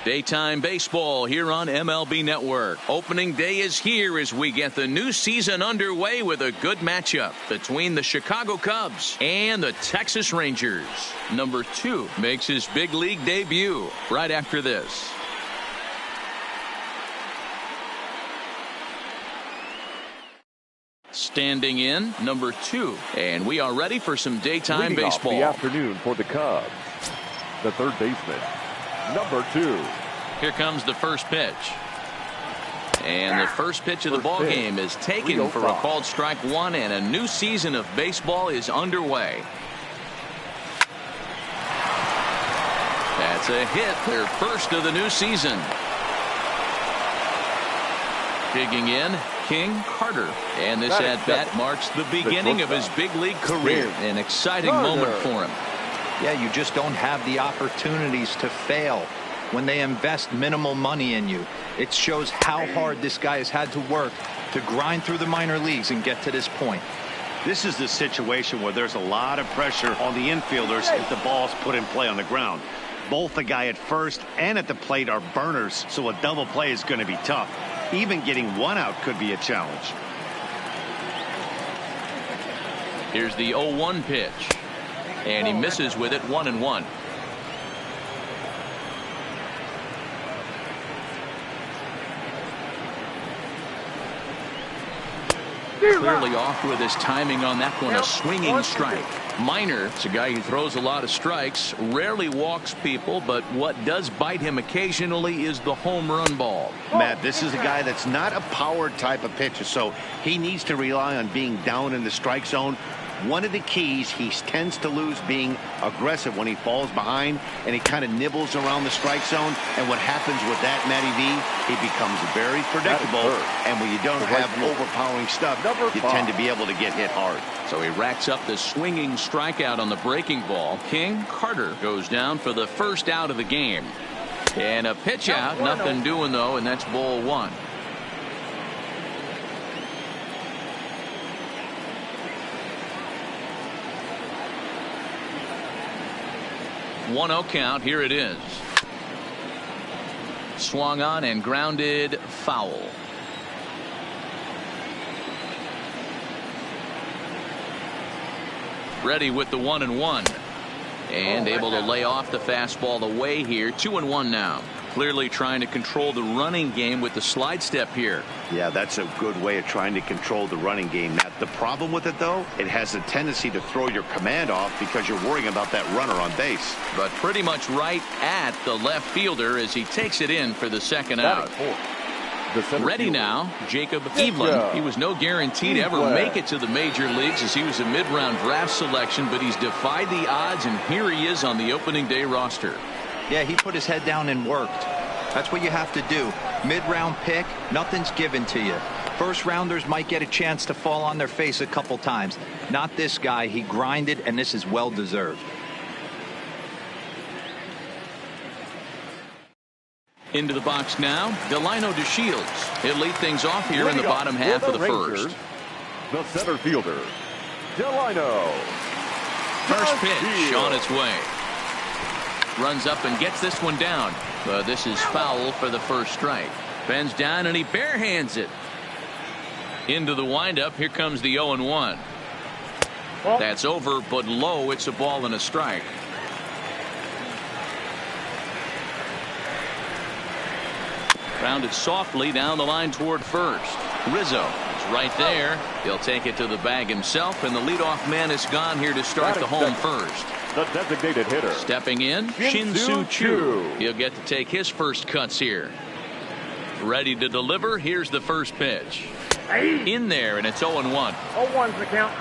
Daytime baseball here on MLB Network. Opening day is here as we get the new season underway with a good matchup between the Chicago Cubs and the Texas Rangers. Number 2 makes his big league debut right after this. Standing in, number 2. And we are ready for some daytime Leading baseball. off the afternoon for the Cubs, the third baseman, number 2. Here comes the first pitch. And the first pitch of the ball game is taken for a called strike 1, and a new season of baseball is underway. That's a hit, their first of the new season. Digging in, King Carter. And this at-bat marks the beginning of his big league career. An exciting moment for him. Yeah, you just don't have the opportunities to fail when they invest minimal money in you. It shows how hard this guy has had to work to grind through the minor leagues and get to this point. This is the situation where there's a lot of pressure on the infielders if the ball's put in play on the ground. Both the guy at first and at the plate are burners, so a double play is going to be tough. Even getting one out could be a challenge. Here's the 0-1 pitch. And he misses with it, 1-1. Clearly off with his timing on that one, a swinging strike. Minor, it's a guy who throws a lot of strikes, rarely walks people, but what does bite him occasionally is the home run ball. Matt, this is a guy that's not a powered type of pitcher, so he needs to rely on being down in the strike zone. One of the keys, he tends to lose being aggressive when he falls behind, and he kind of nibbles around the strike zone. And what happens with that, Matty V, he becomes very predictable. And when you don't have overpowering stuff, you tend to be able to get hit hard. So he racks up the swinging strikeout on the breaking ball. King Carter goes down for the first out of the game. And a pitch out, nothing doing though, and that's ball 1. 1-0 count. Here it is. Swung on and grounded foul. Ready with the 1-1. And able to lay off the fastball away here. 2-1 now. Clearly trying to control the running game with the slide step here. Yeah, that's a good way of trying to control the running game. Now, the problem with it, though, it has a tendency to throw your command off because you're worrying about that runner on base. But pretty much right at the left fielder as he takes it in for the second out. Ready now, Jacob Eveland. He was no guarantee to ever make it to the major leagues as he was a mid-round draft selection, but he's defied the odds, and here he is on the opening day roster. Yeah, he put his head down and worked. That's what you have to do. Mid-round pick, nothing's given to you. First rounders might get a chance to fall on their face a couple times. Not this guy. He grinded, and this is well deserved. Into the box now, Delino DeShields. He'll lead things off here in the bottom half of the first. The center fielder, Delino. First pitch on its way. Runs up and gets this one down. But this is foul for the first strike. Bends down and he barehands it. Into the windup. Here comes the 0-1. That's over, but low. It's a ball and a strike. Grounded softly down the line toward first. Rizzo is right there. He'll take it to the bag himself, and the leadoff man is gone here to start the home first. The designated hitter. Stepping in, Shin-Soo Choo. He'll get to take his first cuts here. Ready to deliver. Here's the first pitch. In there, and it's 0-1. 0-1's the count.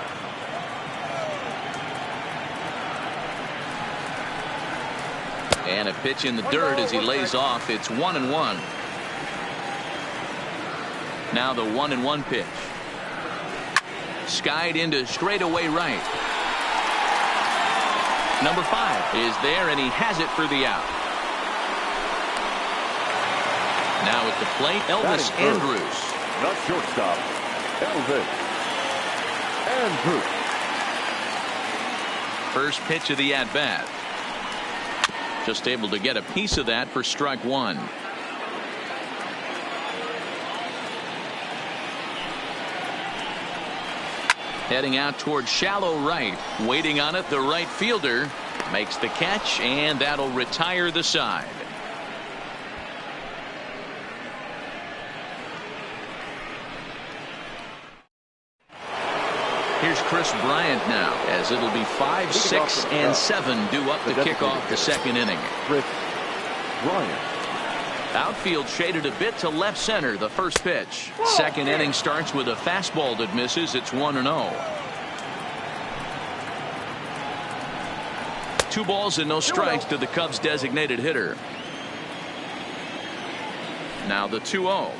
And a pitch in the dirt as he lays off. It's 1-1. Now the 1-1 pitch. Skied into straightaway right. Number 5 is there, and he has it for the out. Now at the plate, Elvis Andrus. The shortstop, Elvis Andrus. First pitch of the at-bat. Just able to get a piece of that for strike one. Heading out towards shallow right. Waiting on it, the right fielder makes the catch, and that'll retire the side. Here's Chris Bryant now, as it'll be 5, 6, and 7 due up to kick off the second inning. Chris Bryant. Outfield shaded a bit to left center, the first pitch. Second inning starts with a fastball that misses. It's 1-0. 2 balls and no strikes to the Cubs designated hitter. Now the 2-0.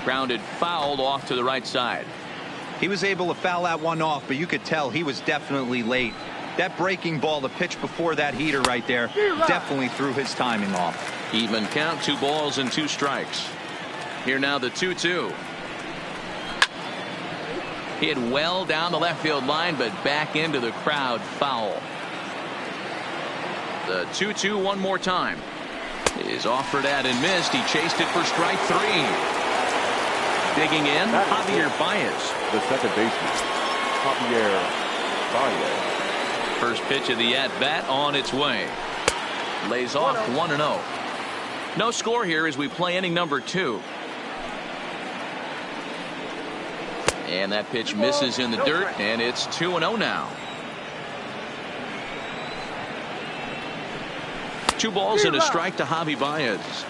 Grounded fouled off to the right side. He was able to foul that one off, but you could tell he was definitely late. That breaking ball, the pitch before that heater right there, definitely threw his timing off. Even count, 2 balls and 2 strikes. Here now the 2-2. Hit well down the left field line, but back into the crowd, foul. The 2-2 one more time. Is offered at and missed. He chased it for strike 3. Digging in, Javier Baez. The second baseman, Javier Baez. First pitch of the at-bat on its way. Lays off 1-0. No score here as we play inning number 2. And that pitch misses in the dirt, and it's 2-0 now. 2 balls and a strike to Javi Baez.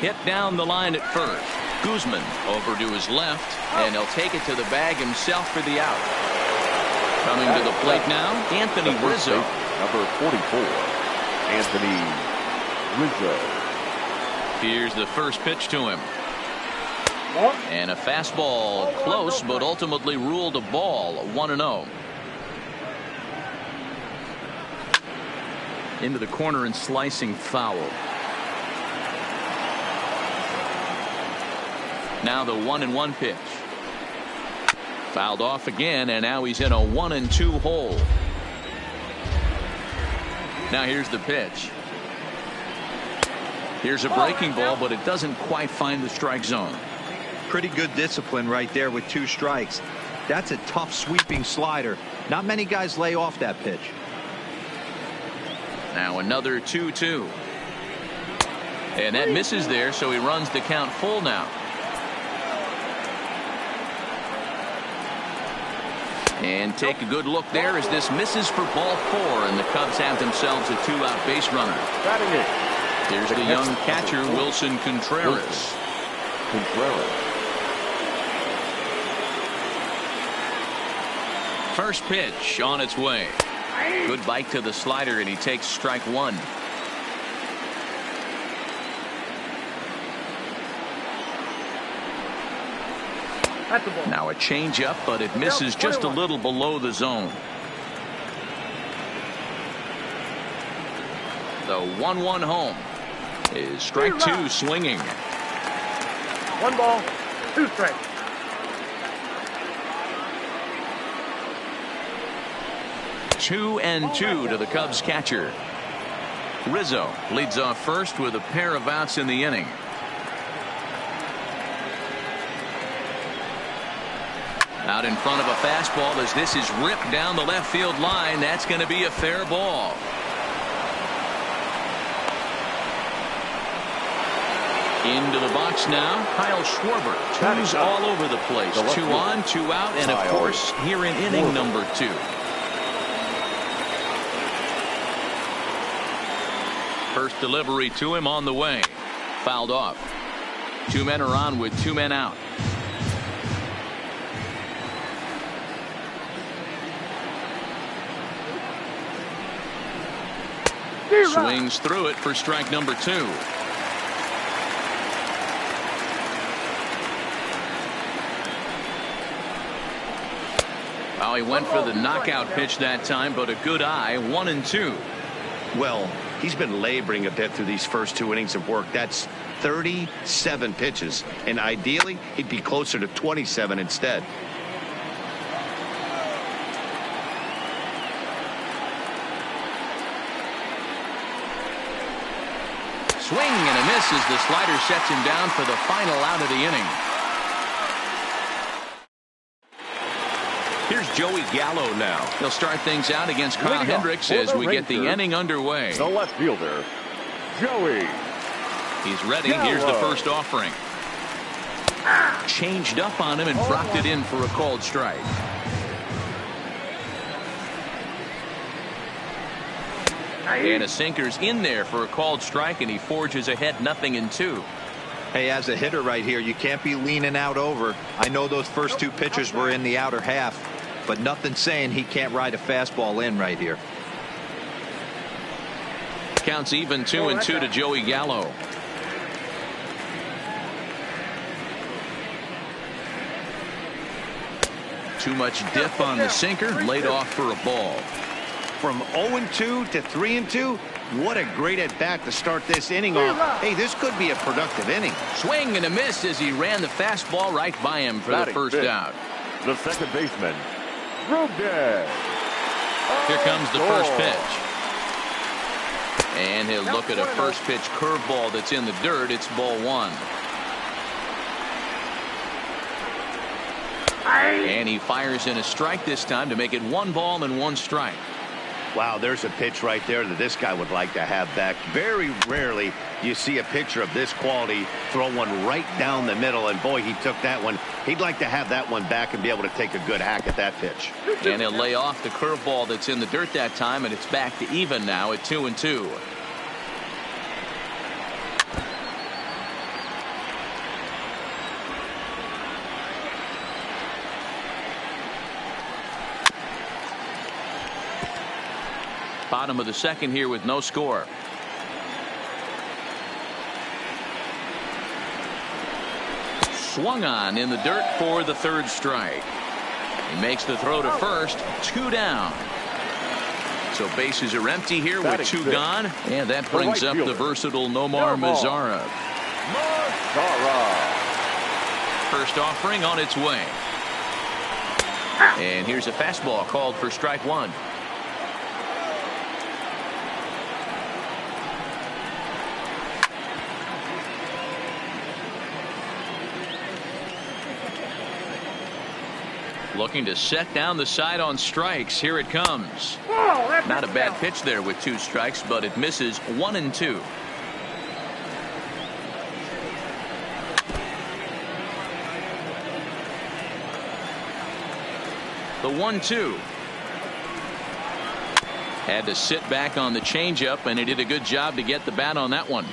Hit down the line at first. Guzman over to his left, and he'll take it to the bag himself for the out. Coming to the plate now, Anthony Rizzo. Number 44, Anthony Rizzo. Here's the first pitch to him. And a fastball close, but ultimately ruled a ball. 1-0. Into the corner and slicing foul. Now the 1-1 pitch. Fouled off again, and now he's in a 1-2 hole. Now here's the pitch. Here's a breaking ball, but it doesn't quite find the strike zone. Pretty good discipline right there with 2 strikes. That's a tough sweeping slider. Not many guys lay off that pitch. Now another 2-2. And that misses there, so he runs the count full now. And take a good look there as this misses for ball 4, and the Cubs have themselves a 2-out base runner. Here's the young catcher, Wilson Contreras. First pitch on its way. Good bite to the slider, and he takes strike 1. Now a changeup, but it misses just a little below the zone. The 1-1 home is strike 2 swinging. 1 ball, 2 strikes. Two and 2 to the Cubs catcher. Rizzo leads off first with a pair of outs in the inning. Out in front of a fastball as this is ripped down the left field line. That's going to be a fair ball. Into the box now, Kyle Schwarber. 2's all over the place. 2 on, 2 out, and of course here in inning number 2. First delivery to him on the way. Fouled off. 2 men are on with 2 men out. Swings through it for strike number 2. Oh, he went for the knockout pitch that time, but a good eye. 1-2. Well, he's been laboring a bit through these first 2 innings of work. That's 37 pitches, and ideally he'd be closer to 27 instead. Swing and a miss as the slider sets him down for the final out of the inning. Here's Joey Gallo now. He'll start things out against Kyle Hendricks as we get the inning underway. The left fielder, Joey. He's ready. Gallo. Here's the first offering. Changed up on him and dropped it in for a called strike. And a sinker's in there for a called strike, and he forges ahead 0-2. Hey, as a hitter right here, you can't be leaning out over. I know those first two pitches were in the outer half, but nothing saying he can't ride a fastball in right here. Counts even 2-2 to Joey Gallo. Too much dip on the sinker, laid off for a ball. From 0-2 to 3-2, what a great at-bat to start this inning off. Hey, this could be a productive inning. Swing and a miss as he ran the fastball right by him for the first out. The second baseman, Ruben. Here comes the first pitch. And he'll look at a first pitch curveball that's in the dirt. It's ball one. And he fires in a strike this time to make it 1 ball and 1 strike. Wow, there's a pitch right there that this guy would like to have back. Very rarely you see a pitcher of this quality throw one right down the middle, and boy, he took that one. He'd like to have that one back and be able to take a good hack at that pitch. And he'll lay off the curveball that's in the dirt that time, and it's back to even now at 2-2. Bottom of the second here with no score. Swung on in the dirt for the third strike. He makes the throw to first. 2 down. So bases are empty here with 2 gone. And that brings up the versatile Nomar Mazara. First offering on its way. And here's a fastball called for strike 1. Looking to set down the side on strikes. Here it comes. Not a bad pitch there with 2 strikes, but it misses 1-2. The 1-2. Had to sit back on the changeup, and he did a good job to get the bat on that one.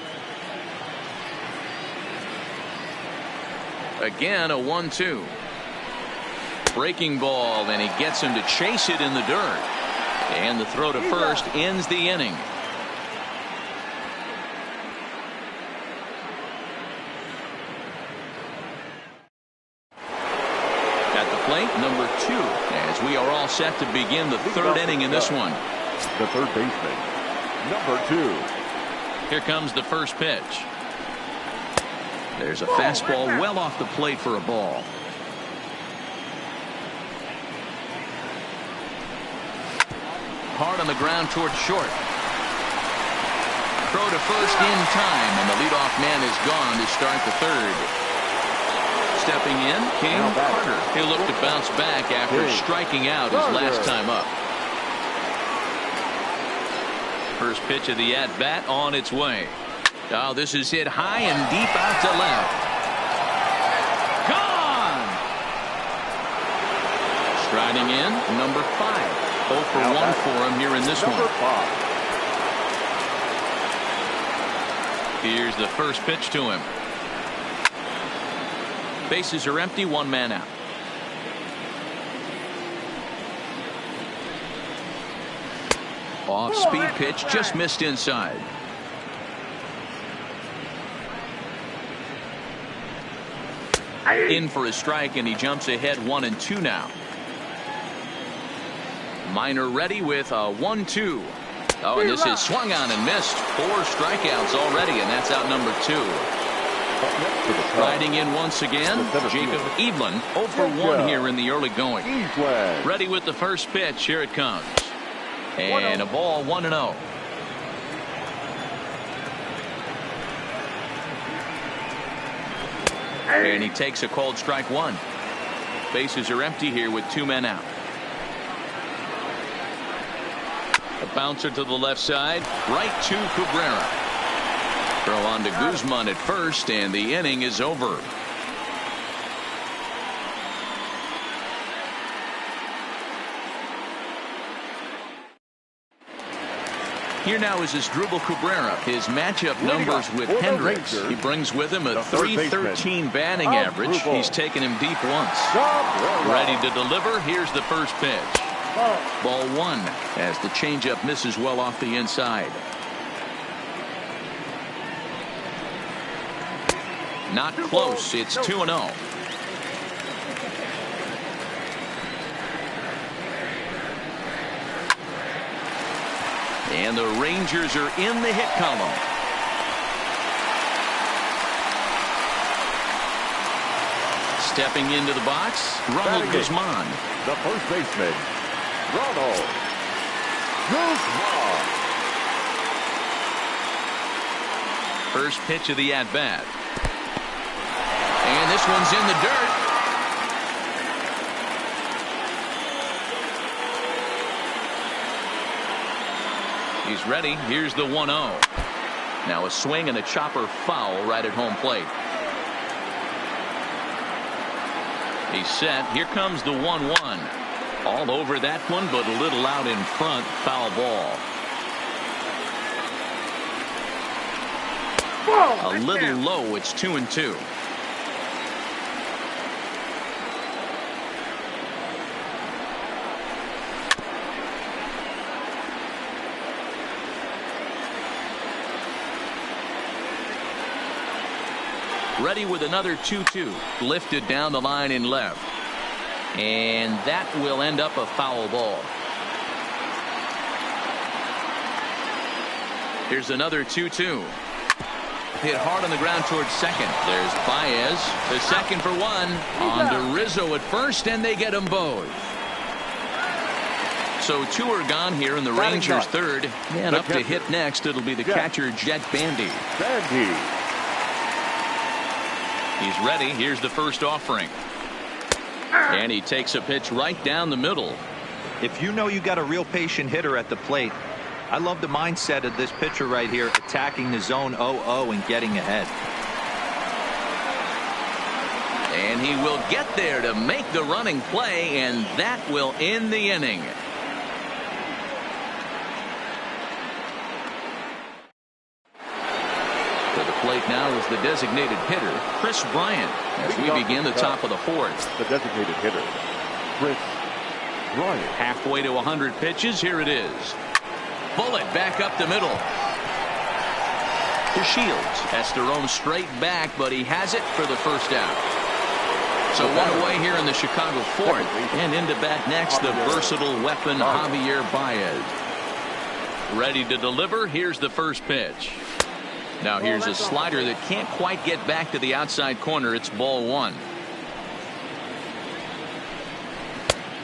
Again, a 1-2. Breaking ball, and he gets him to chase it in the dirt. And the throw to first ends the inning. At the plate, number 2, as we are all set to begin the third inning in this one. The third baseman, number 2. Here comes the first pitch. There's a fastball well off the plate for a ball. Hard on the ground towards short. Throw to first in time, and the leadoff man is gone to start the third. Stepping in, King Carter. He'll look to bounce back after striking out his last time up. First pitch of the at-bat on its way. Oh, this is hit high and deep out to left. Gone! Striding in, number 5. 0 for 1 for him here in this one. Here's the first pitch to him. Bases are empty, 1 man out. Off-speed pitch, just missed inside. In for a strike, and he jumps ahead 1-2 now. Minor ready with a 1-2. Oh, and this is swung on and missed. 4 strikeouts already, and that's out number 2. Riding in once again, Jacob Evelyn. 0 for 1 here in the early going. Ready with the first pitch. Here it comes. And a ball, 1-0. And he takes a called strike one. Bases are empty here with 2 men out. A bouncer to the left side, right to Cabrera. Throw on to Guzman at first, and the inning is over. Here now is Asdrubal Cabrera. His matchup numbers with Hendricks. He brings with him a .313 batting average. He's taken him deep once. Ready to deliver. Here's the first pitch. Ball one as the changeup misses well off the inside. Not close. It's 2-0. And the Rangers are in the hit column. Stepping into the box, Ronald Guzman. The first baseman, Ronald Guzman. First pitch of the at-bat. And this one's in the dirt. He's ready. Here's the 1-0. Now a swing and a chopper foul right at home plate. He's set. Here comes the 1-1. All over that one, but a little out in front. Foul ball. A little low. It's 2-2. Ready with another 2-2. Lifted down the line in left. And that will end up a foul ball. Here's another 2-2. Hit hard on the ground towards second. There's Baez. The second for one. On to Rizzo at first, and they get them both. So 2 are gone here in the Rangers' third. And up to hit next, it'll be the catcher, Jet Bandy. He's ready. Here's the first offering. And he takes a pitch right down the middle. If you know you got a real patient hitter at the plate, I love the mindset of this pitcher right here, attacking the zone 0-0 and getting ahead. And he will get there to make the running play, and that will end the inning. To the plate now is the designated hitter, Kris Bryant, as we begin the top of the fourth. The designated hitter, Kris Bryant. Halfway to 100 pitches. Here it is. Bullet back up the middle. To Shields. Has to roam straight back, but he has it for the first out. So one away here in the Chicago fourth. And into bat next, the versatile weapon, Javier Baez. Ready to deliver. Here's the first pitch. Now here's a slider that can't quite get back to the outside corner. It's ball one.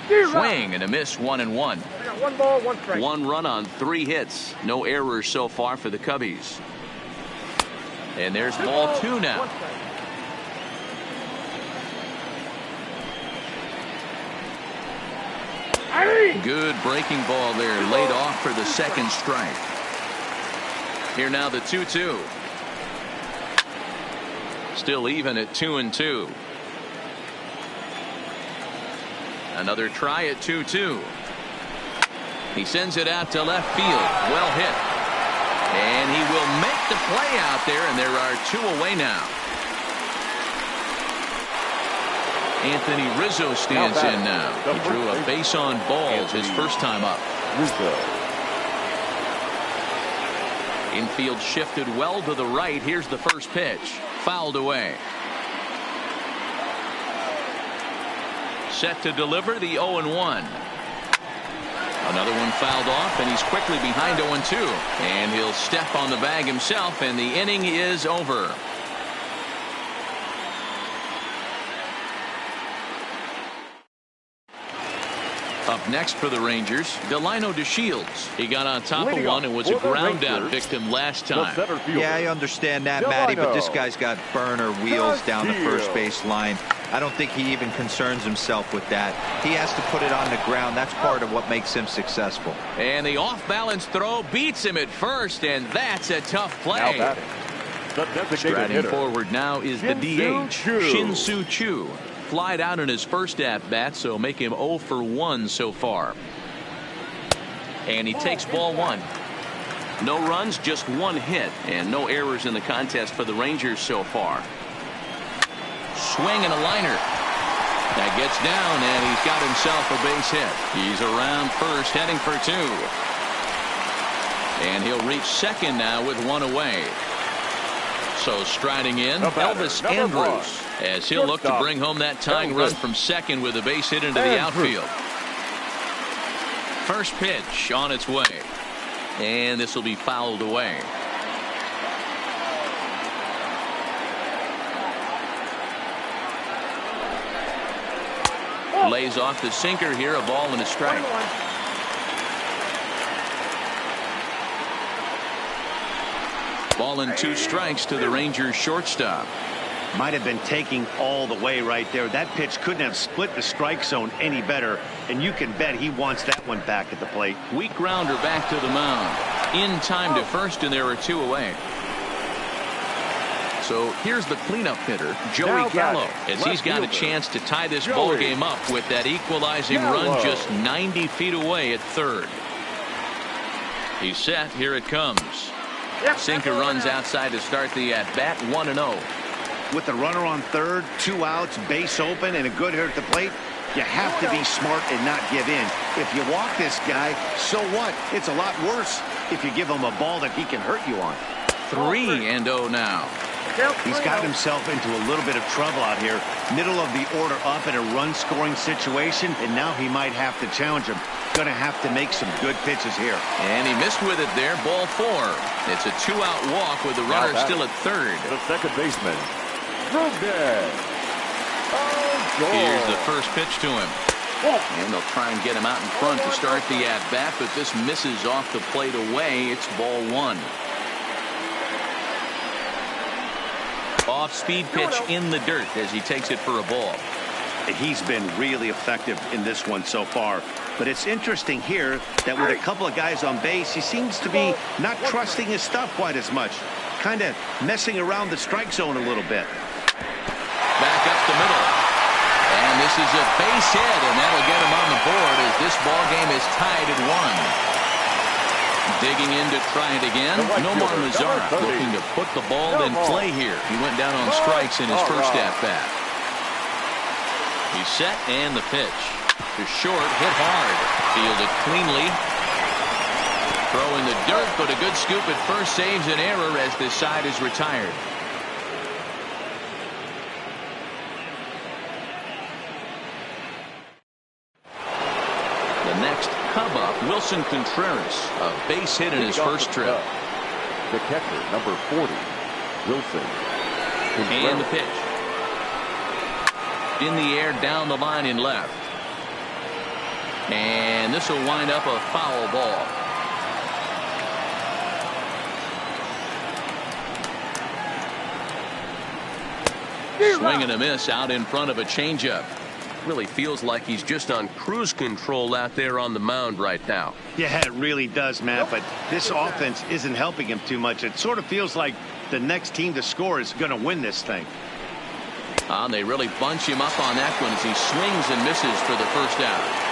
Swing and a miss, 1-1. 1 ball, 1 strike. 1 run on 3 hits. No errors so far for the Cubbies. And there's ball 2 now. Good breaking ball there, laid off for the second strike. Here now the 2-2. Still even at 2-2. Another try at 2-2. He sends it out to left field. Well hit. And he will make the play out there, and there are 2 away now. Anthony Rizzo stands in now. He drew a base on balls his first time up. Infield shifted well to the right. Here's the first pitch. Fouled away. Set to deliver the 0-1. Another one fouled off, and he's quickly behind 0-2. And he'll step on the bag himself, and the inning is over. Up next for the Rangers, Delino DeShields. He got on top of one and was a ground out victim last time. Yeah, I understand that, Matty, but this guy's got burner wheels down the first base line. I don't think he even concerns himself with that. He has to put it on the ground. That's part of what makes him successful. And the off-balance throw beats him at first, and that's a tough play. Striding forward now is the DH, Shin-Soo Choo. Flied out in his first at-bat, so make him 0 for 1 so far. And he takes ball one. No runs, just one hit, and no errors in the contest for the Rangers so far. Swing and a liner. That gets down, and he's got himself a base hit. He's around first, heading for 2. And he'll reach second now with one away. So striding in, Elvis Andrus, as he'll look to bring home that tying run from second with a base hit into the outfield. First pitch on its way. And this will be fouled away. Lays off the sinker here, a ball and a strike. Ball and 2 strikes to the Rangers shortstop. Might have been taking all the way right there. That pitch couldn't have split the strike zone any better, and you can bet he wants that one back at the plate. Weak grounder back to the mound. In time to first, and there are 2 away. So here's the cleanup hitter, Joey Gallo, as he's got a chance to tie this ball game up with that equalizing run just 90 feet away at third. He's set. Here it comes. Sinker runs outside to start the at-bat, 1-0. With the runner on third, 2 outs, base open, and a good hitter at the plate, you have to be smart and not give in. If you walk this guy, so what? It's a lot worse if you give him a ball that he can hurt you on. 3-0 now. He's got himself into a little bit of trouble out here. Middle of the order up in a run-scoring situation, and now he might have to challenge him. Going to have to make some good pitches here. And he missed with it there, ball 4. It's a 2-out walk with the runner still at third. The second baseman, Here's the first pitch to him. And they'll try and get him out in front to start the at-bat, but this misses off the plate away. It's ball 1. Off-speed pitch in the dirt as he takes it for a ball. He's been really effective in this one so far. But it's interesting here that with a couple of guys on base, he seems to be not trusting his stuff quite as much. Kind of messing around the strike zone a little bit. Back up the middle. And this is a base hit, and that'll get him on the board as this ball game is tied at 1. Digging in to try it again. Nomar Mazara looking to put the ball in play here. He went down on strikes in his first at-bat. He's set, and the pitch. To short, hit hard. Fielded cleanly. Throw in the dirt, but a good scoop at first saves an error as this side is retired. The next Cub up, Wilson Contreras, a base hit in his first trip. The catcher, number 40, Wilson Contreras. And the pitch. In the air, down the line in left. And this will wind up a foul ball. Swing and a miss out in front of a changeup. Really feels like he's just on cruise control out there on the mound right now. Yeah, it really does, Matt, but this offense isn't helping him too much. It sort of feels like the next team to score is going to win this thing. They really bunch him up on that one as he swings and misses for the first out.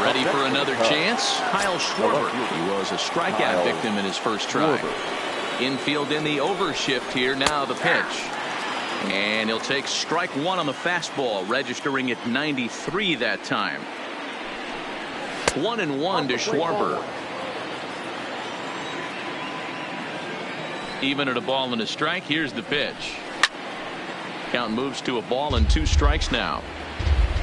Ready for another chance? Kyle Schwarber. He was a strikeout victim in his first try. Infield in the overshift here. Now the pitch. And he'll take strike 1 on the fastball, registering at 93 that time. 1-1 to Schwarber. Even at a ball and a strike. Here's the pitch. Count moves to a ball and 2 strikes now.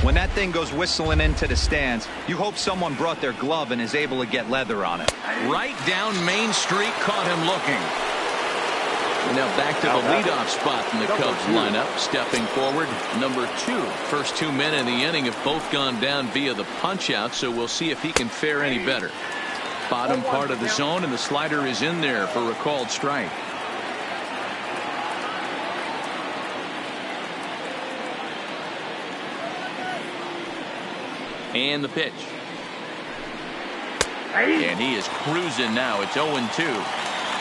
When that thing goes whistling into the stands, you hope someone brought their glove and is able to get leather on it. Right down Main Street, caught him looking. Now back to the leadoff spot in the Cubs lineup. Stepping forward, number 2. First 2 men in the inning have both gone down via the punch out, so we'll see if he can fare any better. Bottom part of the zone, and the slider is in there for a called strike. And the pitch. And he is cruising now. It's 0-2.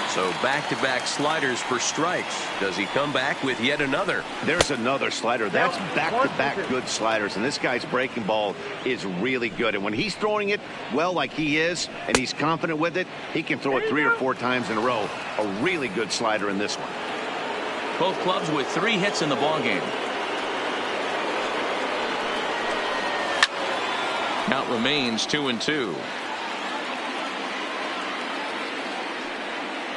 So back-to-back sliders for strikes. Does he come back with yet another? There's another slider. That's back-to-back good sliders, and this guy's breaking ball is really good. And when he's throwing it well like he is, and he's confident with it, he can throw it 3 or 4 times in a row. A really good slider in this one. Both clubs with 3 hits in the ballgame. Count remains 2-2.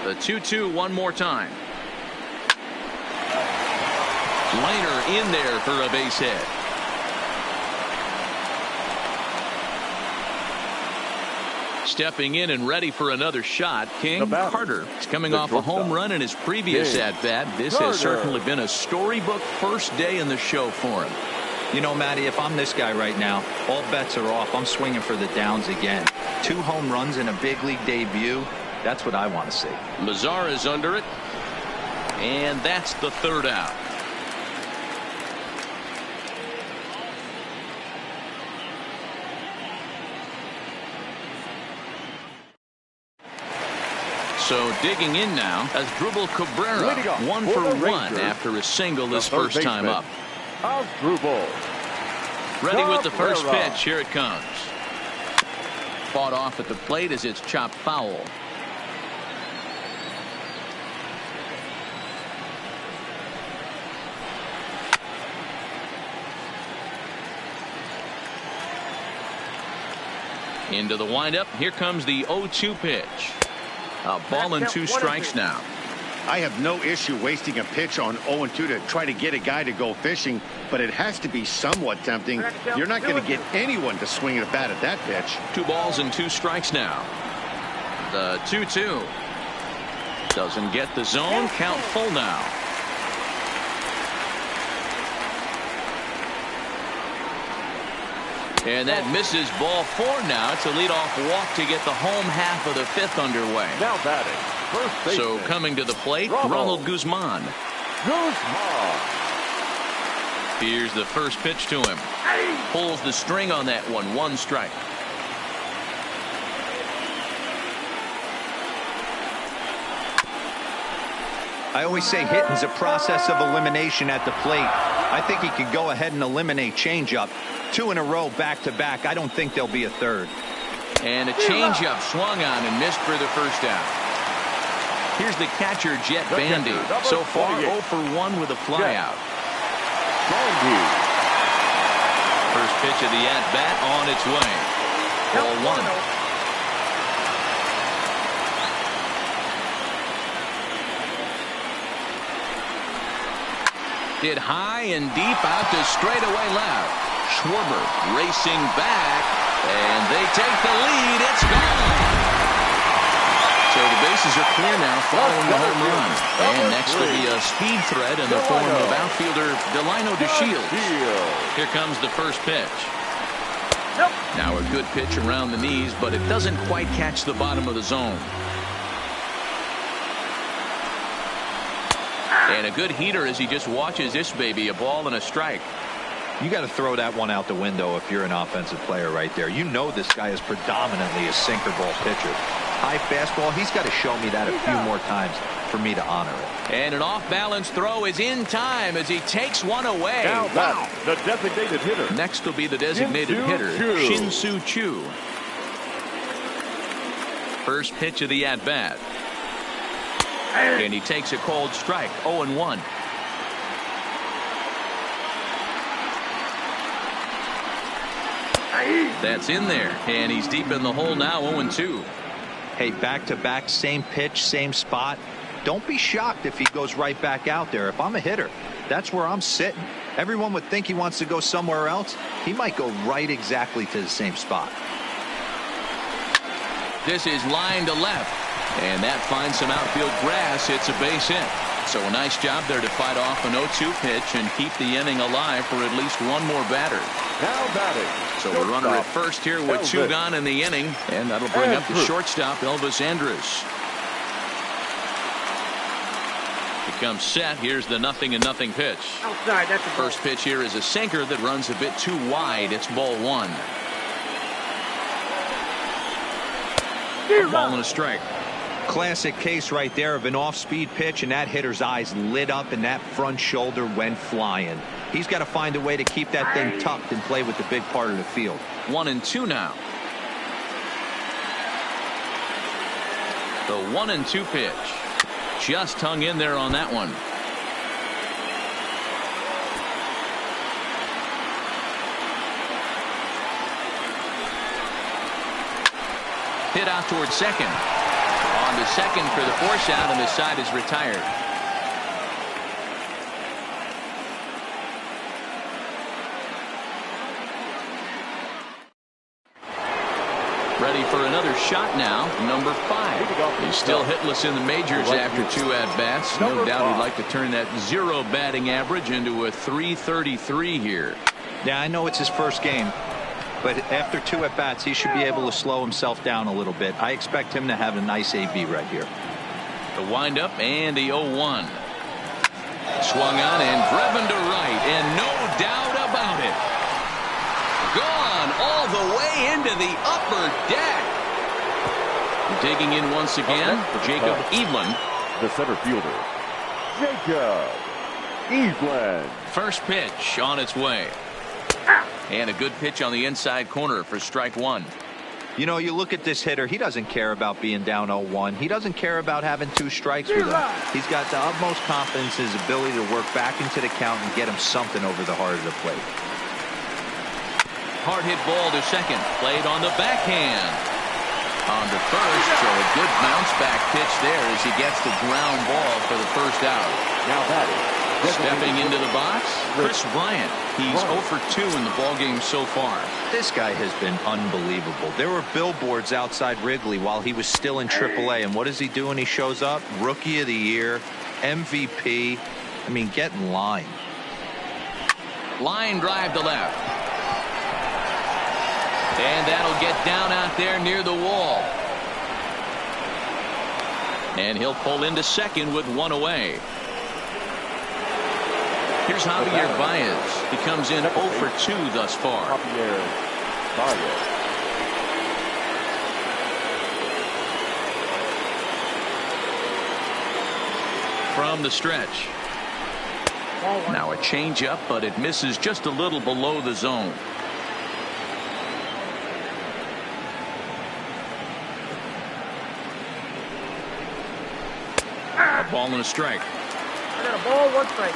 The 2-2 one more time. Liner in there for a base hit. Stepping in and ready for another shot, King Carter is coming off a home run in his previous at-bat. This has certainly been a storybook first day in the show for him. You know, Matty, if I'm this guy right now, all bets are off. I'm swinging for the downs again. 2 home runs in a big league debut. That's what I want to see. Mazara is under it, and that's the 3rd out. So digging in now, Asdrubal Cabrera, 1 for 1 after a single his first time up. Asdrubal. Ready with the first pitch. Here it comes. Fought off at the plate as it's chopped foul. Into the windup. Here comes the 0-2 pitch. A ball and 2 strikes now. I have no issue wasting a pitch on 0-2 to try to get a guy to go fishing, but it has to be somewhat tempting. You're not going to get anyone to swing a bat at that pitch. 2 balls and 2 strikes now. The 2-2. Doesn't get the zone. Count full now. And that misses ball 4 now. It's a leadoff walk to get the home half of the 5th underway. Now batting, first baseman. So coming to the plate, Ronald Guzman. Here's the first pitch to him. Pulls the string on that one. 1 strike. I always say hitting's a process of elimination at the plate. I think he could go ahead and eliminate changeup. 2 in a row back-to-back. I don't think there'll be a 3rd. And a changeup swung on and missed for the first out. Here's the catcher, Jet Bandy. So far, 0 for 1 with a flyout. First pitch of the at-bat on its way. Ball 1. Hit high and deep out to straightaway left. Schwarber racing back, and they take the lead. It's gone. So the bases are clear now following the home run. And next will be a speed threat in the form of outfielder Delino DeShields. Here comes the first pitch. Now a good pitch around the knees, but it doesn't quite catch the bottom of the zone. And a good heater as he just watches this baby. A ball and a strike. You got to throw that one out the window if you're an offensive player right there. You know this guy is predominantly a sinker ball pitcher. High fastball, he's got to show me that a few more times for me to honor it. And an off-balance throw is in time as he takes one away. Now wow. The designated hitter. Next will be the designated hitter, Shin-Soo Choo. First pitch of the at-bat. And he takes a cold strike. 0-1. That's in there, and he's deep in the hole now. 0-2. Hey, back-to-back, same pitch, same spot. Don't be shocked if he goes right back out there. If I'm a hitter, that's where I'm sitting. Everyone would think he wants to go somewhere else. He might go right exactly to the same spot. This is line to left. And that finds some outfield grass. It's a base hit. So a nice job there to fight off an 0-2 pitch and keep the inning alive for at least one more batter. Now batting. So a runner at first here with Elvis. 2 gone in the inning, and that'll bring up the Andrus. shortstop, Elvis Andrus. Becomes set. Here's the 0-0 pitch. Outside, that's a ball. First pitch here is a sinker that runs a bit too wide. It's ball 1. A ball and a strike. Classic case right there of an off-speed pitch, and that hitter's eyes lit up and that front shoulder went flying. He's got to find a way to keep that thing tucked and play with the big part of the field. 1-2 now. The 1-2 pitch. Just hung in there on that one. Hit out towards second. On to second for the force out, and the side is retired. Ready for another shot now, number 5. He's still hitless in the majors after 2 at-bats. No doubt he'd like to turn that 0 batting average into a .333 here. Yeah, I know it's his first game, but after 2 at-bats, he should be able to slow himself down a little bit. I expect him to have a nice AB right here. The windup and the 0-1. Swung on and driven to right, and no doubt about it. Gone all the way into the upper deck. Digging in once again, Jacob Evelyn. The center fielder, Jacob Evelyn. First pitch on its way. And a good pitch on the inside corner for strike 1. You know, you look at this hitter, he doesn't care about being down 0-1. He doesn't care about having 2 strikes with him. He's got the utmost confidence in his ability to work back into the count and get him something over the heart of the plate. Hard hit ball to second. Played on the backhand. On to first. So a good bounce back pitch there as he gets the ground ball for the first out. Now batting. Stepping into the box, Chris Bryant. He's 0 for 2 in the ballgame so far. This guy has been unbelievable. There were billboards outside Wrigley while he was still in AAA, and what does he do when he shows up? Rookie of the Year, MVP. I mean, get in line. Line drive to left. And that'll get down out there near the wall. And he'll pull into second with 1 away. Here's Javier Baez. He comes in 0 for 2 thus far. Javier Baez. From the stretch. Now a changeup, but it misses just a little below the zone. A ball and a strike. I got a ball, 1 strike.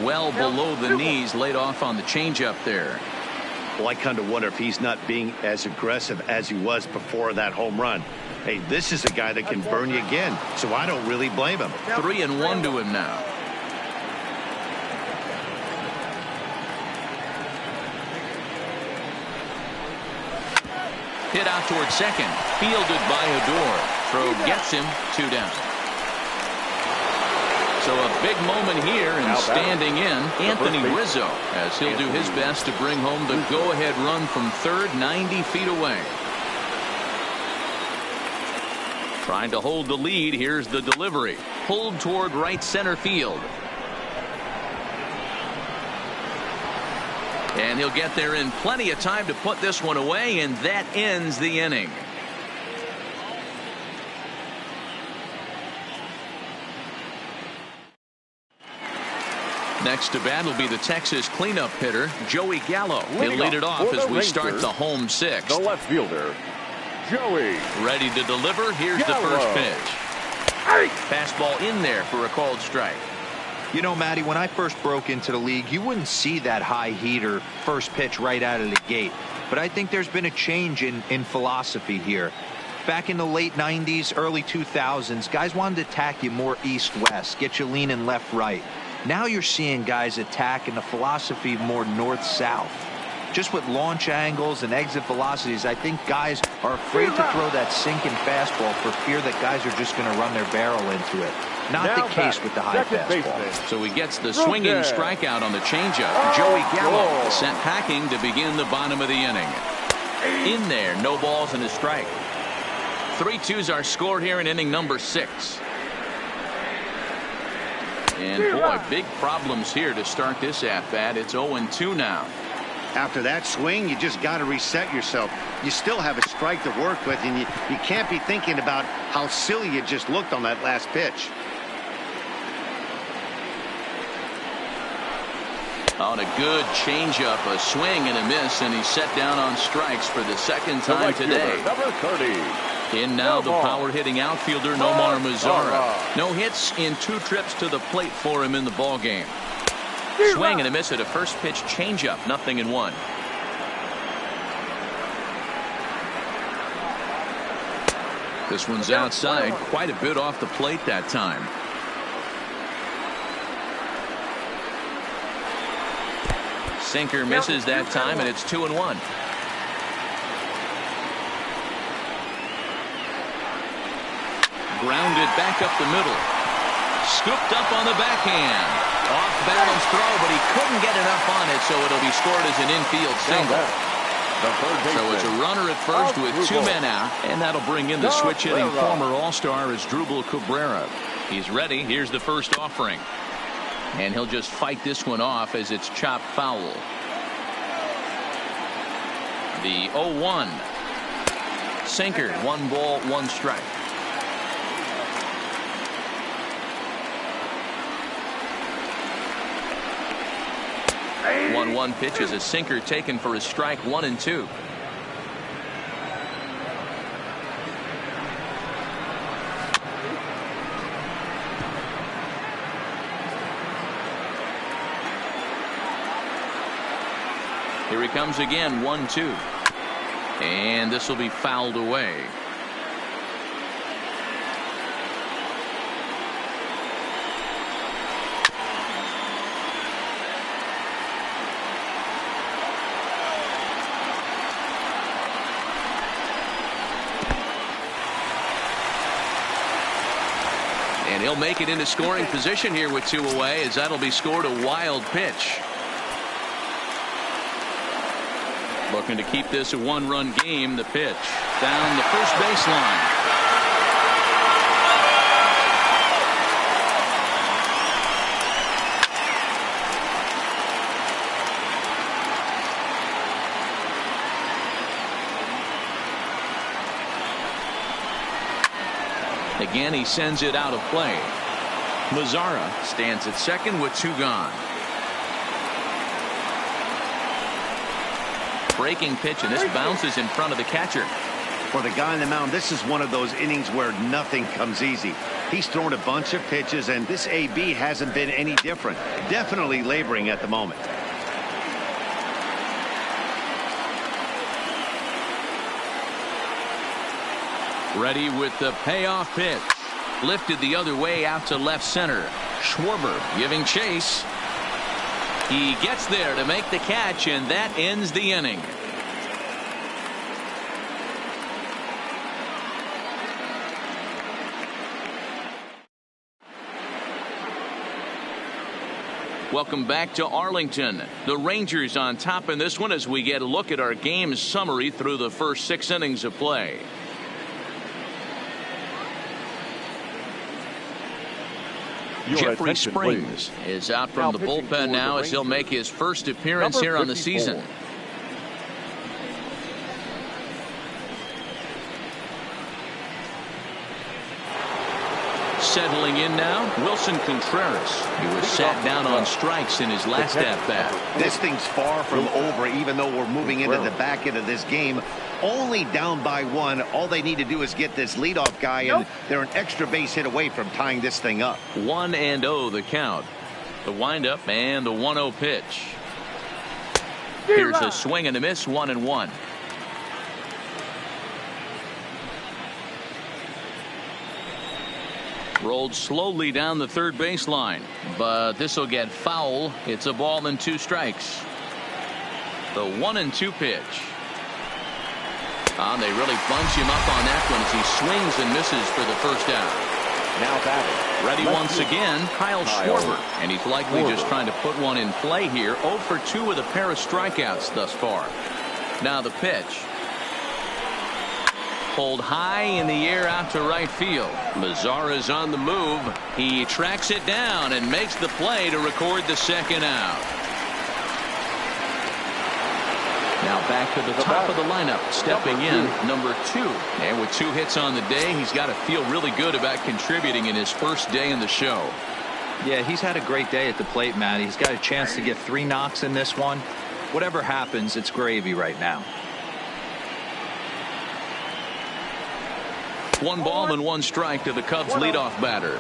Well below the knees, laid off on the changeup there. Well, I kind of wonder if he's not being as aggressive as he was before that home run. Hey, this is a guy that can burn you again, so I don't really blame him. 3-1 to him now. Hit out towards second. Fielded by Odor. Throw gets him 2 down. So a big moment here, and standing in, Anthony Rizzo, as he'll do his best to bring home the go-ahead run from third, 90 feet away. Trying to hold the lead. Here's the delivery. Pulled toward right center field. And he'll get there in plenty of time to put this one away, and that ends the inning. Next to bat will be the Texas cleanup hitter, Joey Gallo. He'll lead it off as we start the home 6th. The left fielder, Joey. Ready to deliver. Here's the first pitch. Fastball in there for a called strike. You know, Matty, when I first broke into the league, you wouldn't see that high heater first pitch right out of the gate. But I think there's been a change in philosophy here. Back in the late 90s, early 2000s, guys wanted to attack you more east-west, get you leaning left-right. Now you're seeing guys attack in the philosophy more north-south. Just with launch angles and exit velocities, I think guys are afraid to throw that sinking fastball for fear that guys are just going to run their barrel into it. Not Now the case back, with the high second fastball. baseman. So he gets the swinging strikeout on the changeup. Joey Gallo sent packing to begin the bottom of the inning. In there, no balls and a strike. 3-2s are scored here in inning number 6. And boy, big problems here to start this at-bat. It's 0-2 now. After that swing, you just got to reset yourself. You still have a strike to work with, and you can't be thinking about how silly you just looked on that last pitch. On a good changeup, a swing and a miss, and he's set down on strikes for the second time today. Number 30. In now the power-hitting outfielder Nomar Mazara. No hits in 2 trips to the plate for him in the ballgame. Swing and a miss at a first pitch changeup, 0-1. This one's outside, quite a bit off the plate that time. Sinker misses that time, and it's 2-1. Grounded back up the middle. Scooped up on the backhand. Off balance throw, but he couldn't get enough on it, so it'll be scored as an infield single. So it's a runner at first with 2 men out, and that'll bring in the switch-hitting former All-Star Asdrubal Cabrera. He's ready. Here's the first offering. And he'll just fight this one off as it's chopped foul. The 0-1. Sinker, 1 ball, 1 strike. One pitch is a sinker taken for a strike, 1-2. Here he comes again, 1-2. And this will be fouled away. And he'll make it into scoring position here with 2 away, as that'll be scored a wild pitch. Looking to keep this a 1-run game. The pitch down the first baseline. Again, he sends it out of play. Mazara stands at second with 2 gone. Breaking pitch, and this bounces in front of the catcher. For the guy on the mound, this is one of those innings where nothing comes easy. He's thrown a bunch of pitches, and this AB hasn't been any different. Definitely laboring at the moment. Ready with the payoff pitch. Lifted the other way out to left center. Schwarber giving chase. He gets there to make the catch, and that ends the inning. Welcome back to Arlington. The Rangers on top in this one as we get a look at our game summary through the first 6 innings of play. Jeffrey Springs is out from the bullpen now as he'll make his first appearance here on the season. Settling in now, Wilson Contreras. He was sat down on strikes in his last at-bat. This thing's far from over, even though we're moving into the back end of this game. Only down by 1. All they need to do is get this leadoff guy, and they're an extra base hit away from tying this thing up. 1-0 the count. The windup and the 1-0 pitch. Here's a swing and a miss, 1-1. Rolled slowly down the third baseline, but this will get foul. It's a ball and 2 strikes. The 1-2 pitch. They really bunch him up on that one as he swings and misses for the first out. Now batting. Ready once again, Kyle Schwarber. And he's likely just trying to put one in play here. 0 for 2 with a pair of strikeouts thus far. Now the pitch. Pulled high in the air out to right field. Mazara's on the move. He tracks it down and makes the play to record the second out. Now back to the top of the lineup, stepping in, number 2. And with 2 hits on the day, he's got to feel really good about contributing in his first day in the show. Yeah, he's had a great day at the plate, Matt. He's got a chance to get 3 knocks in this one. Whatever happens, it's gravy right now. 1 ball and 1 strike to the Cubs leadoff batter.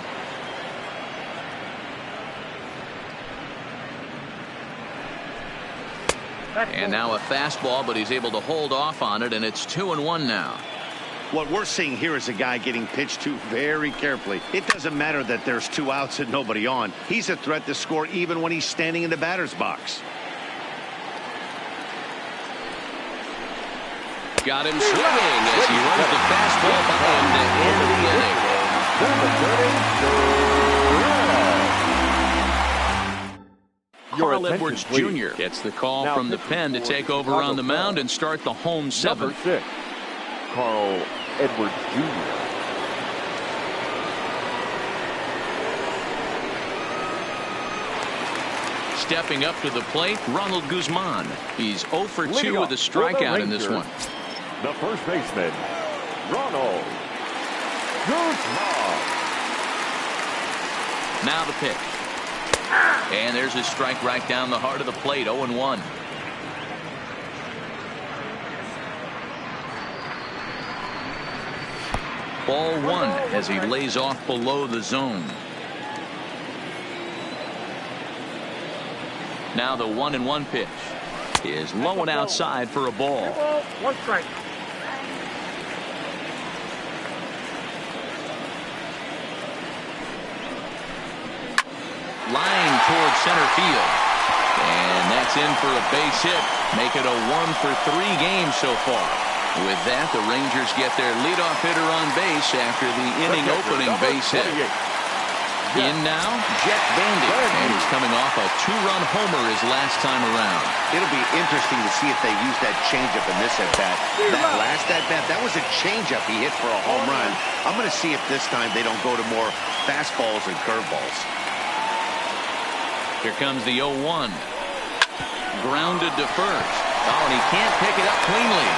And now a fastball, but he's able to hold off on it, and it's 2-1 now. What we're seeing here is a guy getting pitched to very carefully. It doesn't matter that there's 2 outs and nobody on. He's a threat to score even when he's standing in the batter's box. Got him swinging as he runs the fastball behind the end of the inning. Carl Edwards Jr. gets the call now from the pen to take over on the mound and start the home 7th. Number 6, Carl Edwards Jr. Stepping up to the plate, Ronald Guzman. He's 0 for 2 with a strikeout in this one. The first baseman, Ronald Guzman. Now the pitch. And there's a strike right down the heart of the plate. 0-1. Ball 1 as he lays off below the zone. Now the 1-1 pitch is low and outside for a ball. 1 strike. Line towards center field. And that's in for a base hit. Make it a 1 for 3 games so far. With that, the Rangers get their leadoff hitter on base after the inning opening base hit. In now, Jeff Bandy. And he's coming off a 2-run homer his last time around. It'll be interesting to see if they use that changeup in this at-bat. That last at-bat, that was a changeup he hit for a home run. I'm going to see if this time they don't go to more fastballs and curveballs. Here comes the 0-1. Grounded to first. Oh, and he can't pick it up cleanly.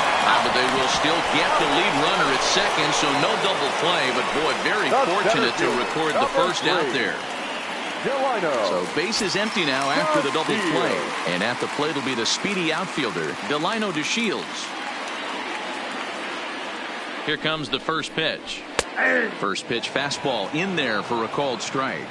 But they will still get the lead runner at second, so no double play. But, boy, very fortunate to record the first out there. So base is empty now after the double play. And at the plate will be the speedy outfielder, Delino DeShields. Here comes the first pitch. First pitch fastball in there for a called strike.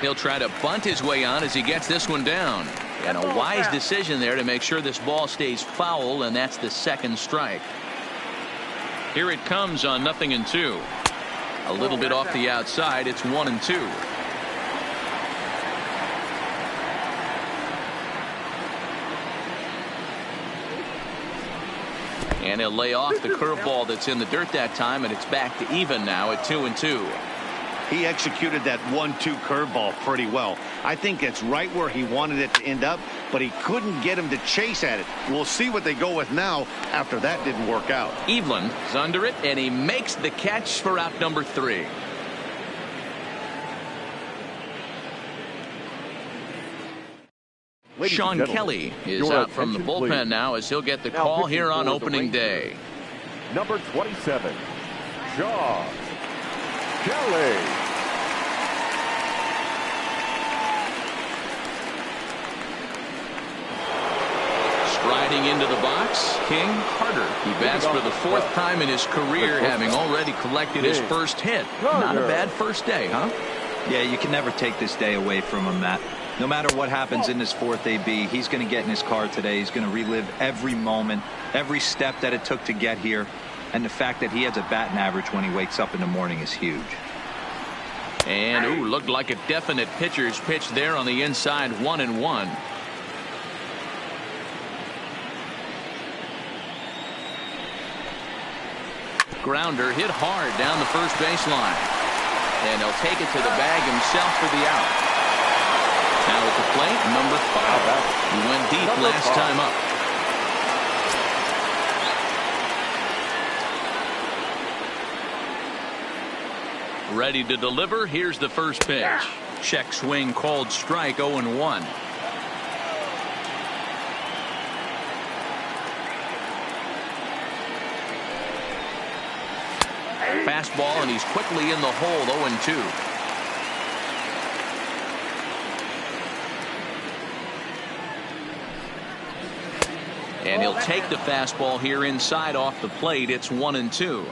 He'll try to bunt his way on as he gets this one down. And a wise decision there to make sure this ball stays foul, and that's the second strike. Here it comes on 0-2. A little bit off the outside. It's 1-2. And he'll lay off the curveball that's in the dirt that time, and it's back to even now at 2-2. He executed that 1-2 curveball pretty well. I think it's right where he wanted it to end up, but he couldn't get him to chase at it. We'll see what they go with now after that didn't work out. Evelyn is under it, and he makes the catch for out number 3. Sean Kelly is out from the bullpen now as he'll get the call here on opening day. Number 27, Sean Kelly. Striding into the box, King Carter. He bats for the 4th time in his career, having already collected his first hit. Not a bad first day, huh? Yeah, you can never take this day away from him, Matt. No matter what happens in this 4th AB, he's going to get in his car today. He's going to relive every moment, every step that it took to get here. And the fact that he has a batting average when he wakes up in the morning is huge. And ooh, looked like a definite pitcher's pitch there on the inside. 1-1. Grounder hit hard down the first baseline. And he'll take it to the bag himself for the out. Now at the plate, number 5. He went deep last time up. Ready to deliver. Here's the first pitch. Check swing called strike. 0-1. Fastball, and he's quickly in the hole. 0-2. And he'll take the fastball here inside off the plate. It's 1-2.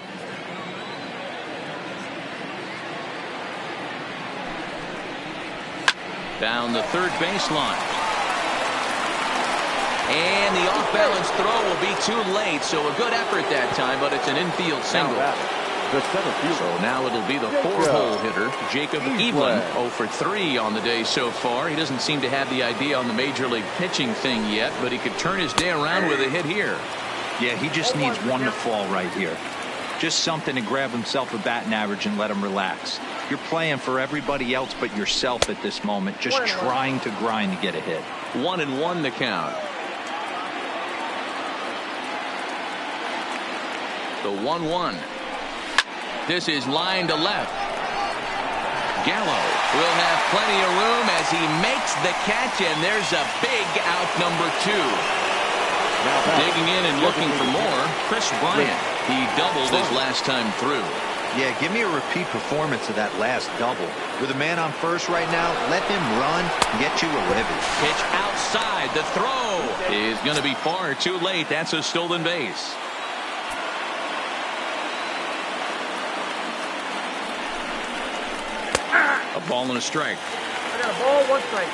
Down the third baseline. And the off-balance throw will be too late, so a good effort that time, but it's an infield single. So now it'll be the 4-hole hitter, Jacob Evelyn, 0 for 3 on the day so far. He doesn't seem to have the idea on the major league pitching thing yet, but he could turn his day around with a hit here. Yeah, he just needs one to fall right here. Just something to grab himself a batting average and let him relax. You're playing for everybody else but yourself at this moment, just trying to grind to get a hit. 1-1 to count. The 1-1. This is line to left. Gallo will have plenty of room as he makes the catch, and there's a big out, number 2. Digging in and looking for more, Chris Bryant. He doubled his last time through. Yeah, give me a repeat performance of that last double. With a man on first right now, let him run and get you a living. Pitch outside. The throw is going to be far too late. That's a stolen base. A ball and a strike. I got a ball, 1 strike.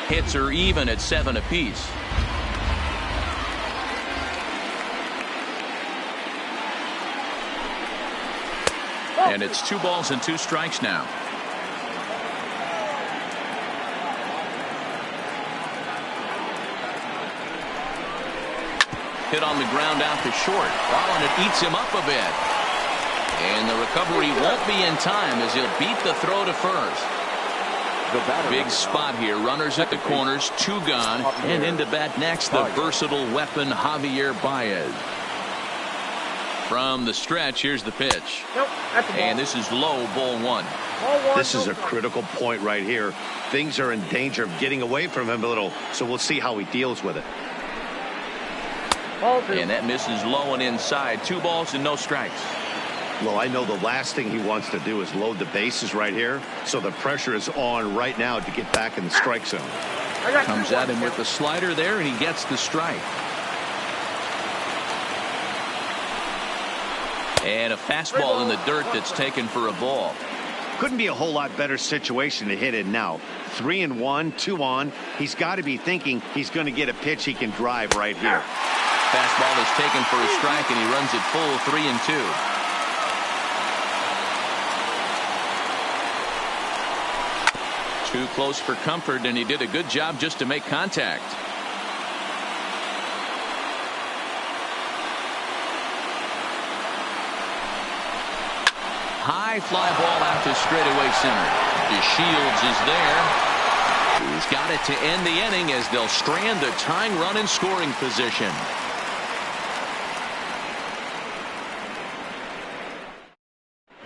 Hits are even at 7 apiece. And it's 2 balls and 2 strikes now. Hit on the ground out to short. Oh, and it eats him up a bit. And the recovery won't be in time as he'll beat the throw to first. Big spot here. Runners at the corners, 2 gone, and into bat next, the versatile weapon Javier Baez. From the stretch, here's the pitch. Nope, that's a ball. And this is low, ball 1. This is a critical point right here. Things are in danger of getting away from him a little, so we'll see how he deals with it. Ball 2. And that misses low and inside. 2 balls and no strikes. Well, I know the last thing he wants to do is load the bases right here, so the pressure is on right now to get back in the strike zone. Comes at him with the slider there, and he gets the strike. And a fastball in the dirt that's taken for a ball. Couldn't be a whole lot better situation to hit in now. 3-1, 2 on. He's got to be thinking he's going to get a pitch he can drive right here. Fastball is taken for a strike, and he runs it full 3-2. Too close for comfort, and he did a good job just to make contact. High fly ball out to straightaway center. DeShields is there. He's got it to end the inning as they'll strand the tying run in scoring position.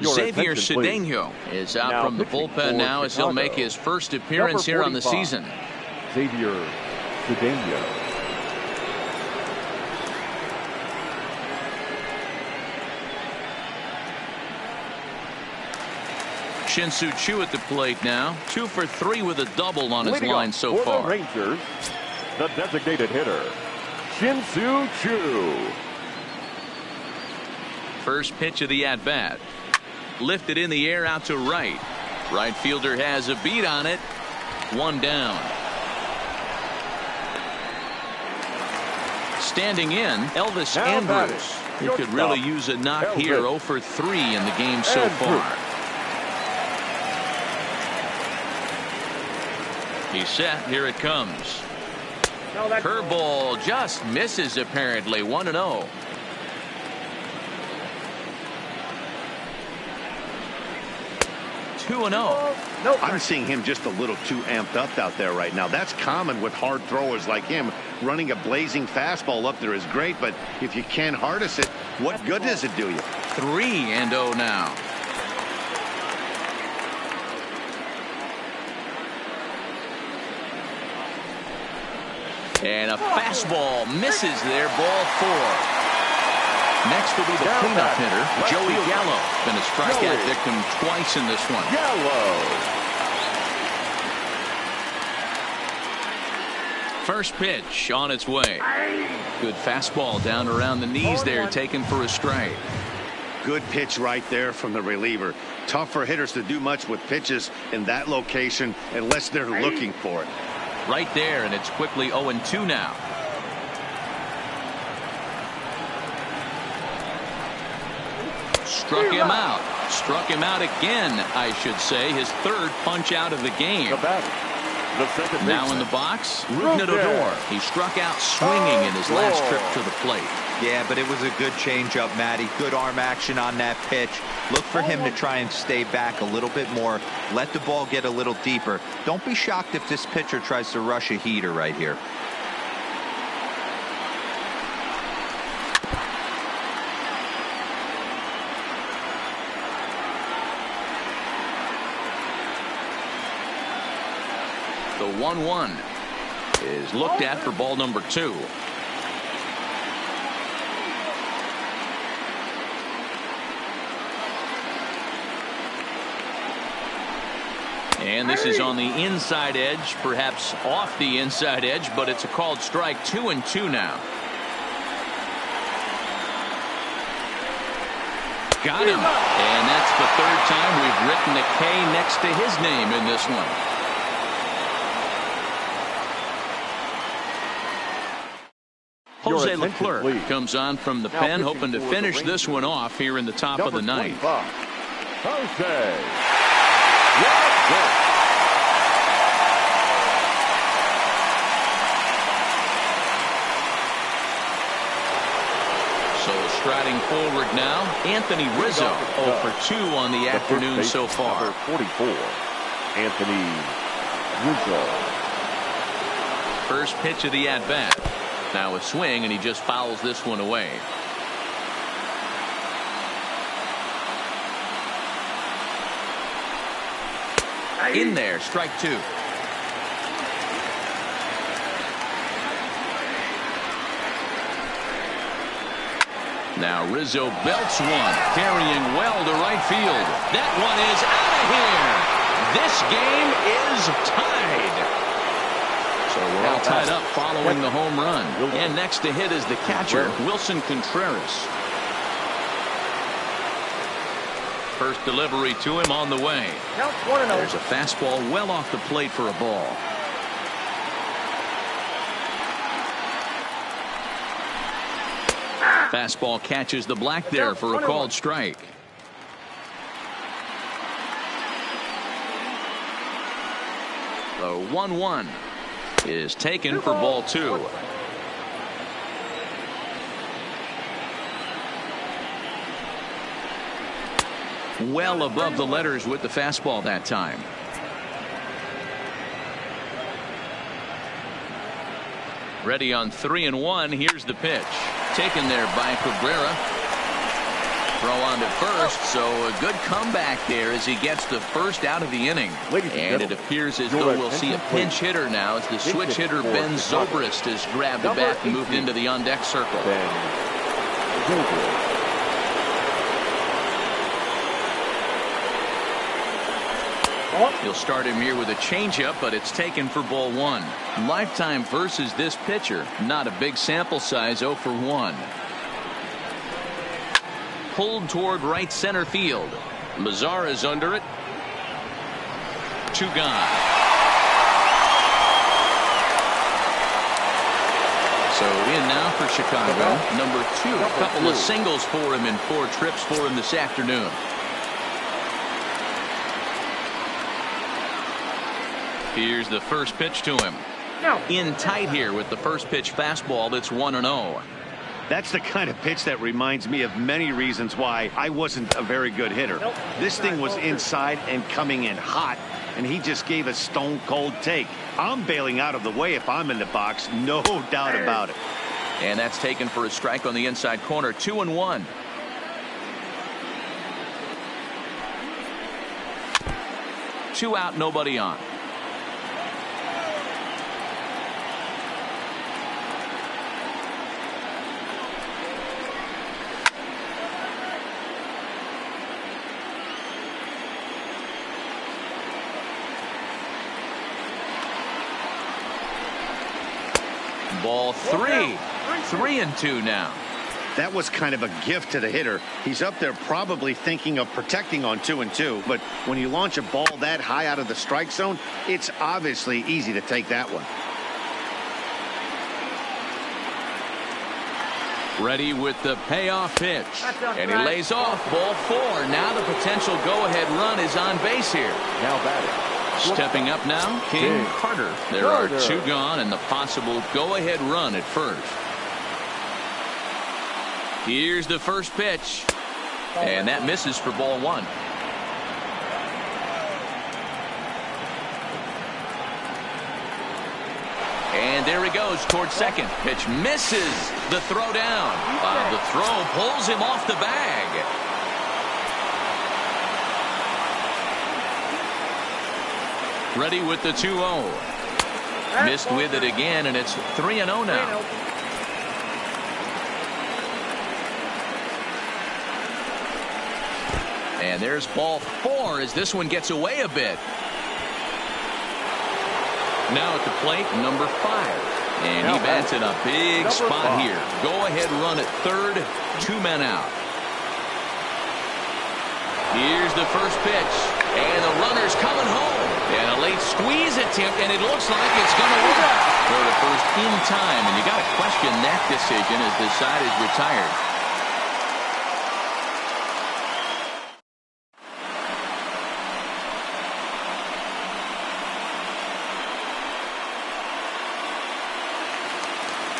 Xavier Cedeno is out from the bullpen now as he'll make his first appearance here on the season. Xavier Cedeno. Shin-Soo Choo at the plate now. 2 for 3 with a double on his line so far. The Rangers, the designated hitter, Shin-Soo Choo. First pitch of the at-bat. Lifted in the air out to right. Right fielder has a beat on it. 1 down. Standing in, Elvis Now Andrus. He batting, could really shortstop, use a knock Elvis here. 0 for 3 in the game so Andrus. far. He's set. Here it comes. No, that's Curveball just misses apparently. 1-0. no. I'm seeing him just a little too amped up out there right now. That's common with hard throwers like him. Running a blazing fastball up there is great, but if you can't harness it, what good does it do you? 3-0 now. And a fastball misses there. Ball 4. Next will be the Now cleanup batting, hitter, left Joey fielder. Gallo. Been a strikeout Joey. victim twice in this one. Gallo. First pitch on its way. Good fastball down around the knees there, taken for a strike. Good pitch right there from the reliever. Tough for hitters to do much with pitches in that location unless they're looking for it. Right there, and it's quickly 0-2 now. Struck him out. Struck him out again, I should say. His third punch out of the game. The batter. The second Now in baseman. the box, Rougned Rougned. Odor. He struck out swinging in his last trip to the plate. Yeah, but it was a good changeup, Matty. Good arm action on that pitch. Look for him to try and stay back a little bit more. Let the ball get a little deeper. Don't be shocked if this pitcher tries to rush a heater right here. The 1-1 is looked at for ball number 2. And this is on the inside edge, perhaps off the inside edge, but it's a called strike. 2-2 now. Got him. And that's the third time we've written a K next to his name in this one. Jose Your attention, Leclerc please. comes on from the Now pen, pitching hoping to for the finish Rangers. this one off here in the top of Number the ninth. 25, Jose Leclerc. So striding forward now, Anthony Rizzo. 0 for 2 on the afternoon first so baseman, far. Number 44, Anthony Rizzo. First pitch of the at-bat. Now a swing, and he just fouls this one away. In there, strike 2. Now Rizzo belts one, carrying well to right field. That one is out of here. This game is tied. So we're all tied up following the home run. And next to hit is the catcher, Wilson Contreras. First delivery to him on the way. Count 1-0. There's a fastball well off the plate for a ball. Fastball catches the black there for a called strike. The 1-1 is taken for ball 2. Well above the letters with the fastball that time. Ready on 3-1. Here's the pitch. Taken there by Cabrera. Throw on to first, so a good comeback there as he gets the first out of the inning. Ladies and And it gentlemen, appears as your though we'll see a attention, pinch please. hitter now as the switch Hitting hitter for Ben Chicago. Zobrist has grabbed the Number bat and moved 18. into the on-deck circle. Ben Zobrist. He'll start him here with a changeup, but it's taken for ball 1. Lifetime versus this pitcher. Not a big sample size, 0 for 1. Pulled toward right center field. Mazara's under it. 2 gone. So in now for Chicago, number 2. A couple of singles for him and 4 trips for him this afternoon. Here's the first pitch to him. In tight here with the first pitch fastball that's 1-0. That's the kind of pitch that reminds me of many reasons why I wasn't a very good hitter. This thing was inside and coming in hot, and he just gave a stone cold take. I'm bailing out of the way if I'm in the box, no doubt about it. And that's taken for a strike on the inside corner. 2-1. Two out, nobody on. Ball 3. 3-2 now. That was kind of a gift to the hitter. He's up there probably thinking of protecting on 2-2, but when you launch a ball that high out of the strike zone, it's obviously easy to take that one. Ready with the payoff pitch, and he lays off. Ball 4. Now the potential go-ahead run is on base here. Now batting. Stepping up now, King Carter. There are 2 gone and the possible go-ahead run at first. Here's the first pitch, and that misses for ball 1. And there he goes towards second. Pitch misses. The throw down. The throw pulls him off the bag. Ready with the 2-0. Missed with it again, and it's 3-0 now. And there's ball 4 as this one gets away a bit. Now at the plate, number 5. And he bats in a big spot here. Go ahead run at third. 2 men out. Here's the first pitch. And the runner's coming home. And a late squeeze attempt, and it looks like it's going to work. For the first in time, and you got to question that decision as the side is retired.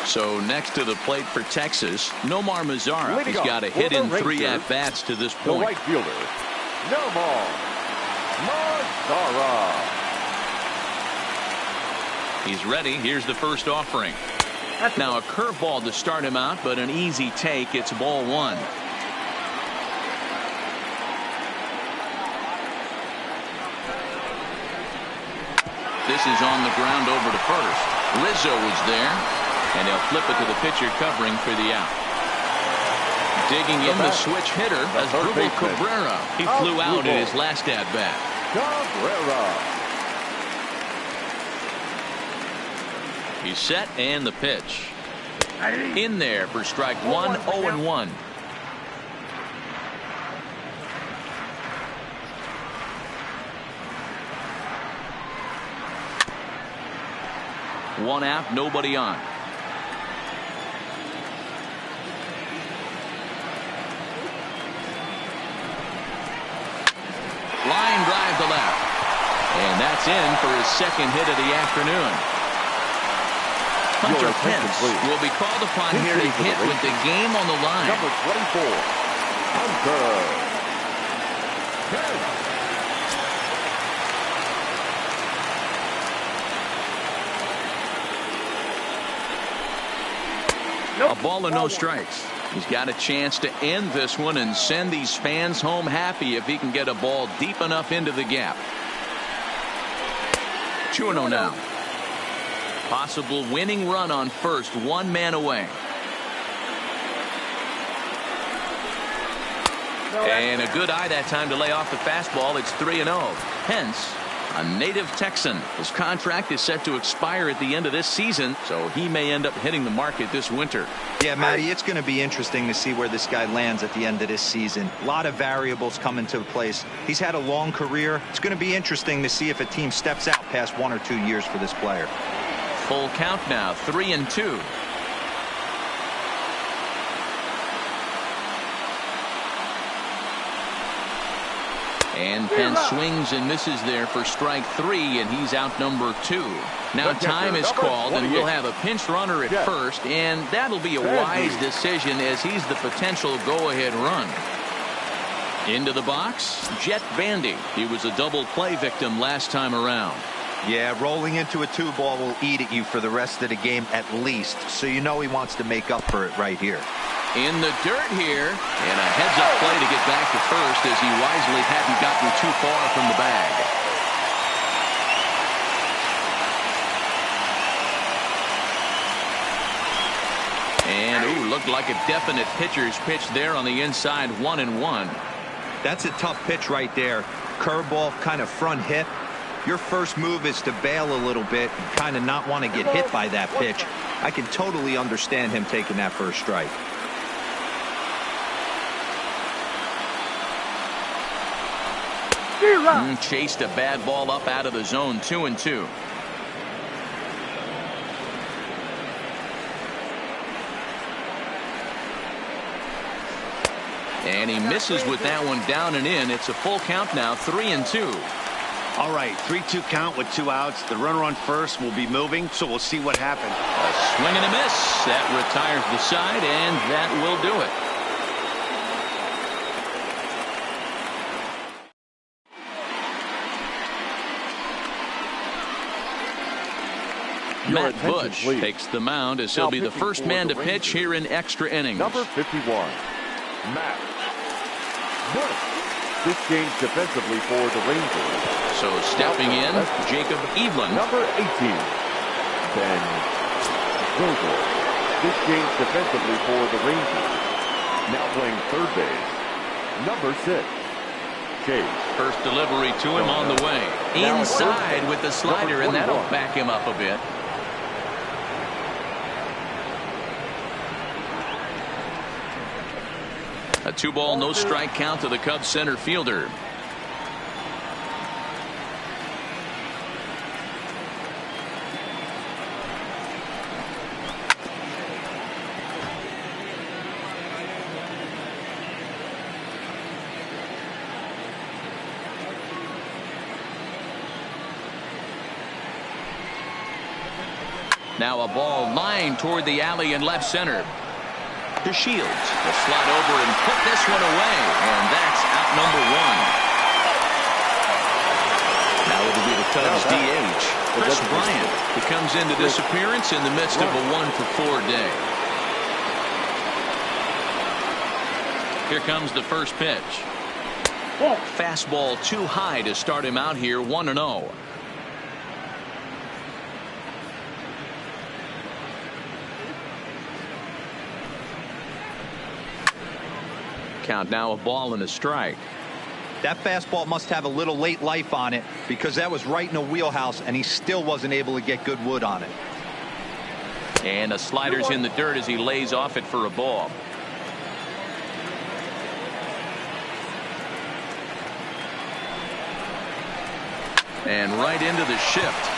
So next to the plate for Texas, Nomar Mazara. He's got a hit in 3 at-bats to this point. The right fielder, Nomar Mazara. He's ready. Here's the first offering. Now a curveball to start him out, but an easy take. It's ball 1. This is on the ground over to first. Rizzo is there, and he'll flip it to the pitcher covering for the out. Digging in the switch hitter, Asdrubal Cabrera. He flew out in his last at-bat. Cabrera. He's set, and the pitch. In there for strike 1, 0-1. One out, nobody on. Line drive to left. And that's in for his second hit of the afternoon. Hunter Pence will be called upon here to hit with the game on the line. Number 24, Hunter Pence. A ball and no strikes. He's got a chance to end this one and send these fans home happy if he can get a ball deep enough into the gap. 2-0 now. Possible winning run on first, 1 man away. And a good eye that time to lay off the fastball. It's 3-0. Pence, a native Texan. His contract is set to expire at the end of this season, so he may end up hitting the market this winter. Yeah, Matty, it's going to be interesting to see where this guy lands at the end of this season. A lot of variables come into place. He's had a long career. It's going to be interesting to see if a team steps out past 1 or 2 years for this player. Full count now, 3-2. And Pence swings and misses there for strike 3, and he's out number 2. Now time is called, and we'll have a pinch runner at first, and that'll be a wise decision as he's the potential go-ahead run. Into the box, Jet Bandy. He was a double play victim last time around. Yeah, rolling into a 2-ball will eat at you for the rest of the game at least, so you know he wants to make up for it right here. In the dirt here, and a heads-up play to get back to first as he wisely hadn't gotten too far from the bag. And, ooh, looked like a definite pitcher's pitch there on the inside, 1-1. That's a tough pitch right there. Curveball, kind of front hip. Your first move is to bail a little bit and kind of not want to get hit by that pitch. I can totally understand him taking that first strike. Chased a bad ball up out of the zone, 2-2. And he misses with that one down and in. It's a full count now, 3-2. All right, 3-2 count with 2 outs. The runner on first will be moving, so we'll see what happens. A swing and a miss. That retires the side, and that will do it. Matt Bush takes the mound as he'll be the first man to pitch here in extra innings. Number 51, Matt Bush. This game's defensively for the Rangers. So stepping in, Jacob Evelyn. Number 18, Ben Vogel. This game's defensively for the Rangers. Now playing third base, number 6, Chase. First delivery to him on the way. Inside with the slider, and that'll back him up a bit. A 2-ball, no strike count to the Cubs center fielder. Now a ball lined toward the alley in left center. To Shields. Will slide over and put this one away. And that's out number 1. Now it'll be the Cubs DH. Chris Bryant. He comes into disappearance in the midst of a 1-for-4 day. Here comes the first pitch. Fastball too high to start him out here, 1-0. Count now, a ball and a strike. That fastball must have a little late life on it because that was right in the wheelhouse and he still wasn't able to get good wood on it. And a slider's in the dirt as he lays off it for a ball. And right into the shift.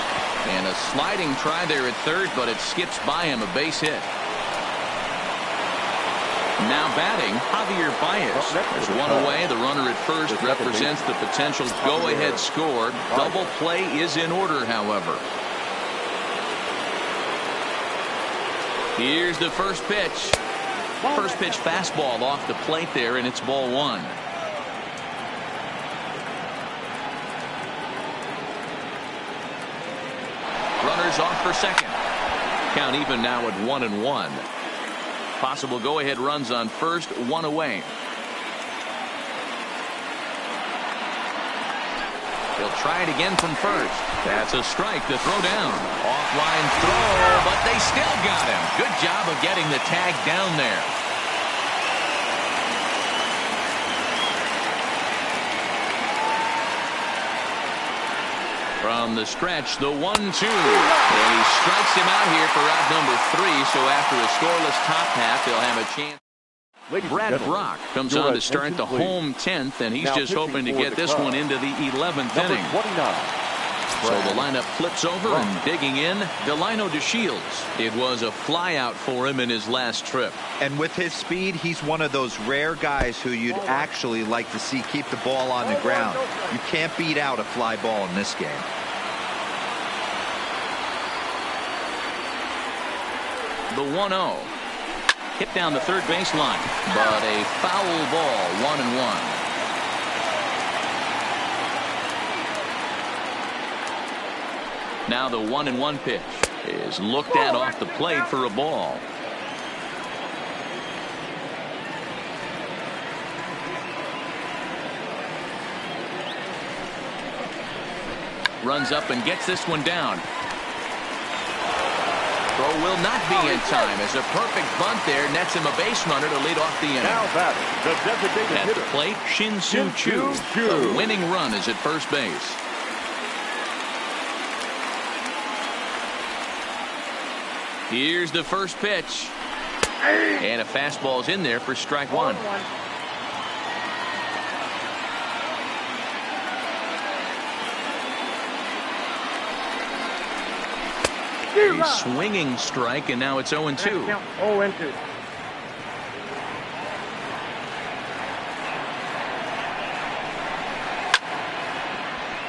And a sliding try there at third, but it skips by him, a base hit. Now batting, Javier Baez. There's one away. The runner at first represents the potential go-ahead score. Double play is in order, however. Here's the first pitch. First pitch fastball off the plate there, and it's ball 1. Runners off for second. Count even now at 1-1. Possible go-ahead runs on first, 1 away. He'll try it again from first. That's a strike to throw down. Offline throw, but they still got him. Good job of getting the tag down there. From the stretch, the 1-2. And he strikes him out here for out number 3. So after a scoreless top half, they'll have a chance. Brad Brock comes on to start the home 10th, and he's just hoping to get this one into the 11th inning. 29, So the lineup flips over and digging in, Delino DeShields. It was a flyout for him in his last trip. And with his speed, he's one of those rare guys who you'd actually like to see keep the ball on the ground. You can't beat out a fly ball in this game. The 1-0. Hit down the third baseline, but a foul ball, 1-1. Now the 1-1 pitch is looked at off the plate for a ball. Runs up and gets this one down. Throw will not be in time as a perfect bunt there nets him a base runner to lead off the inning. Now batting, the designated At hitter. the plate, Shin-Soo Choo. The winning run is at first base. Here's the first pitch. And a fastball's in there for strike one. A swinging strike, and now it's 0-2. 0-2.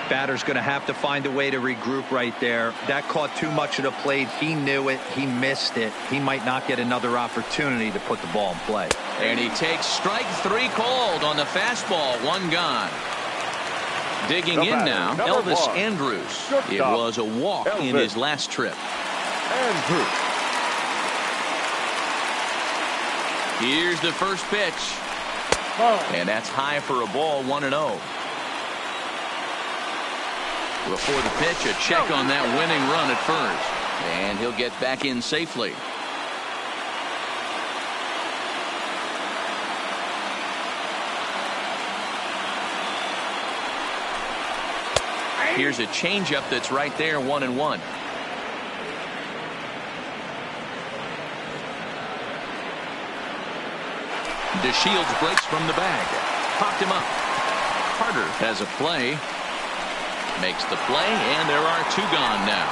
Batter's going to have to find a way to regroup right there. That caught too much of the plate. He knew it. He missed it. He might not get another opportunity to put the ball in play. And he takes strike three called on the fastball. One gone. Digging in now, Elvis Andrus. It was a walk in his last trip. Andrus. Here's the first pitch. And that's high for a ball, 1-0. Before the pitch, a check on that winning run at first. And he'll get back in safely. Here's a changeup that's right there, 1-1. DeShields breaks from the bag. Popped him up. Carter has a play. Makes the play, and there are two gone now.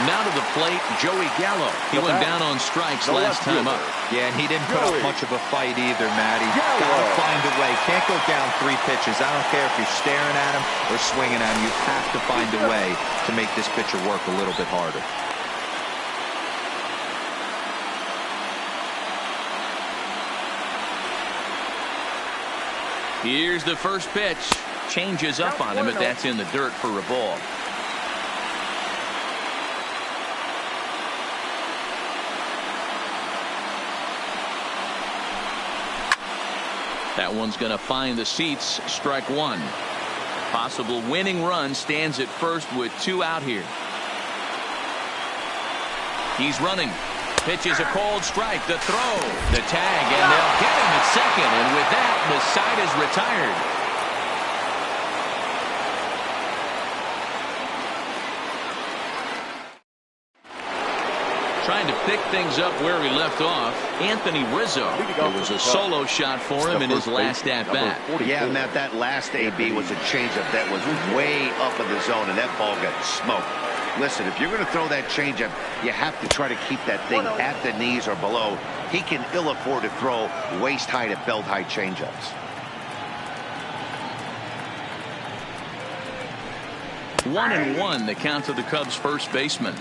Now to the plate, Joey Gallo. He went down on strikes last time up. Yeah, and he didn't put up much of a fight either, Matty. Gotta find a way. Can't go down three pitches. I don't care if you're staring at him or swinging at him. You have to find a way to make this pitcher work a little bit harder. Here's the first pitch. Changes up on him, but that's in the dirt for a ball. That one's going to find the seats. Strike one. Possible winning run stands at first with two out here. He's running. Pitches a cold strike. The throw. The tag. And they'll get him at second. And with that, the side is retired. Trying to pick things up where he left off, Anthony Rizzo. It was a solo shot for him in his last at-bat. Yeah, Matt, that last AB was a changeup that was way up in the zone, and that ball got smoked. Listen, if you're going to throw that changeup, you have to try to keep that thing at the knees or below. He can ill afford to throw waist-high to belt-high changeups. 1-1, the count to the Cubs' first baseman.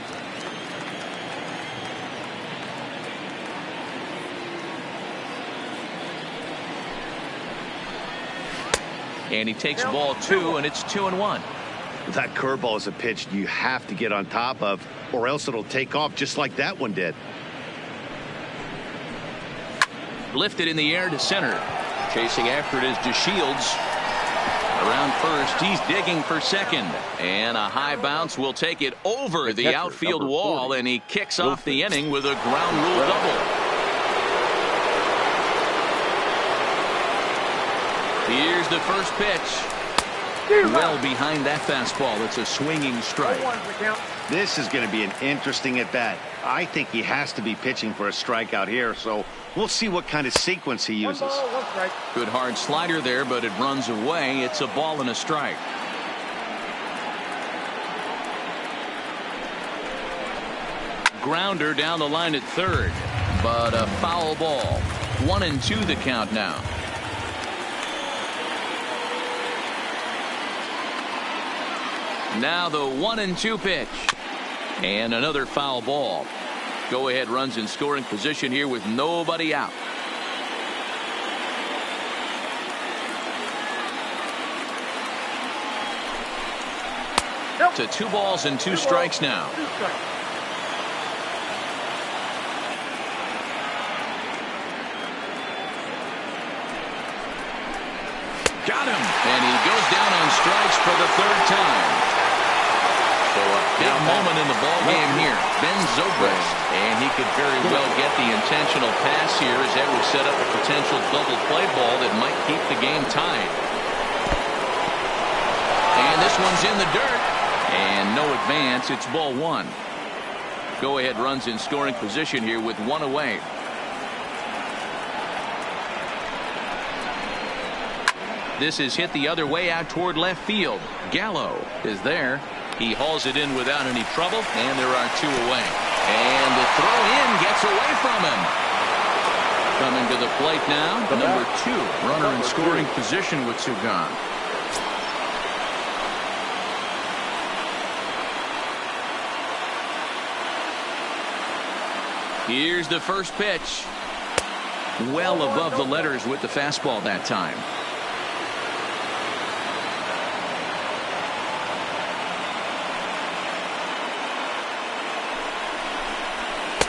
And he takes ball two, and it's 2-1. That curveball is a pitch you have to get on top of, or else it'll take off just like that one did. Lifted in the air to center. Chasing after it is DeShields. Around first, he's digging for second. And a high bounce will take it over the outfield wall, and he kicks off the inning with a ground rule double. Here's the first pitch. Well behind that fastball. It's a swinging strike. This is going to be an interesting at-bat. I think he has to be pitching for a strikeout here, so we'll see what kind of sequence he uses. Good hard slider there, but it runs away. It's a ball and a strike. grounder down the line at third, but a foul ball. 1-2 the count now. Now the 1-2 pitch. And another foul ball. Go ahead runs in scoring position here with nobody out. To 2 balls and 2 strikes now. Got him. And he goes down on strikes for the 3rd time. So a big moment in the ball game here. Ben Zobrist. And he could very well get the intentional pass here as that would set up a potential double play ball that might keep the game tied. And this one's in the dirt. And no advance. It's ball 1. Go ahead runs in scoring position here with 1 away. This is hit the other way out toward left field. Gallo is there. He hauls it in without any trouble, and there are 2 away. And the throw in gets away from him. Coming to the plate now, number 2, runner in scoring position with 2 gone. Here's the first pitch. Well above the letters with the fastball that time.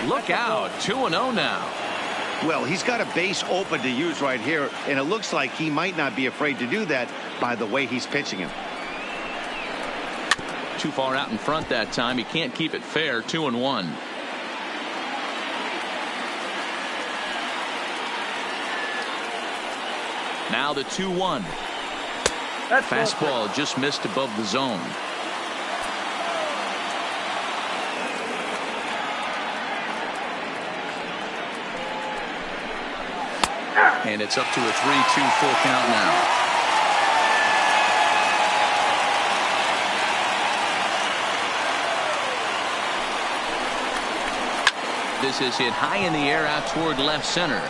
Look out, 2-0 now. Well, he's got a base open to use right here, and it looks like he might not be afraid to do that by the way he's pitching him. Too far out in front that time. He can't keep it fair. 2-1. Now the 2-1. Fastball just missed above the zone. And it's up to a 3-2 full count now. This is hit high in the air out toward left center.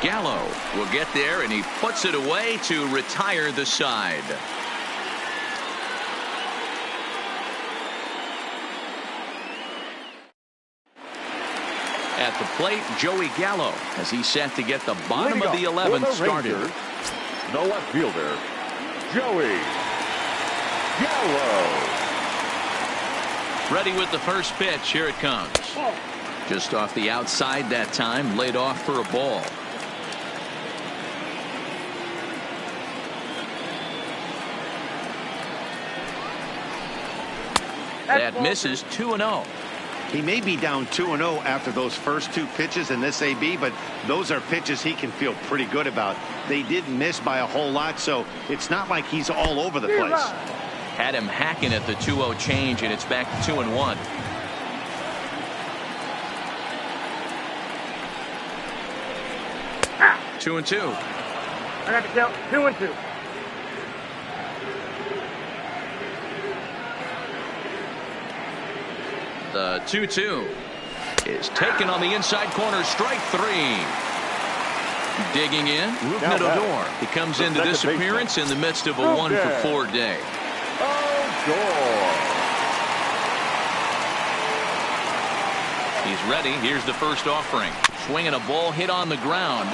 Gallo will get there, and he puts it away to retire the side. At the plate, Joey Gallo, as he's set to get the bottom of the 11th started. The left fielder, Joey Gallo. Ready with the first pitch. Here it comes. Just off the outside that time, laid off for a ball. That misses. 2-0. He may be down 2-0 after those first 2 pitches in this AB, but those are pitches he can feel pretty good about. They didn't miss by a whole lot, so it's not like he's all over the place. Had him hacking at the 2-0 change, and it's back to 2-1. Ah. 2-2. I got to count 2-2. The 2-2 is taken on the inside corner. Strike 3. Digging in, Rougned Odor. He comes into this appearance in the midst of a 1-for-4 day. He's ready. Here's the first offering. Swinging a ball hit on the ground.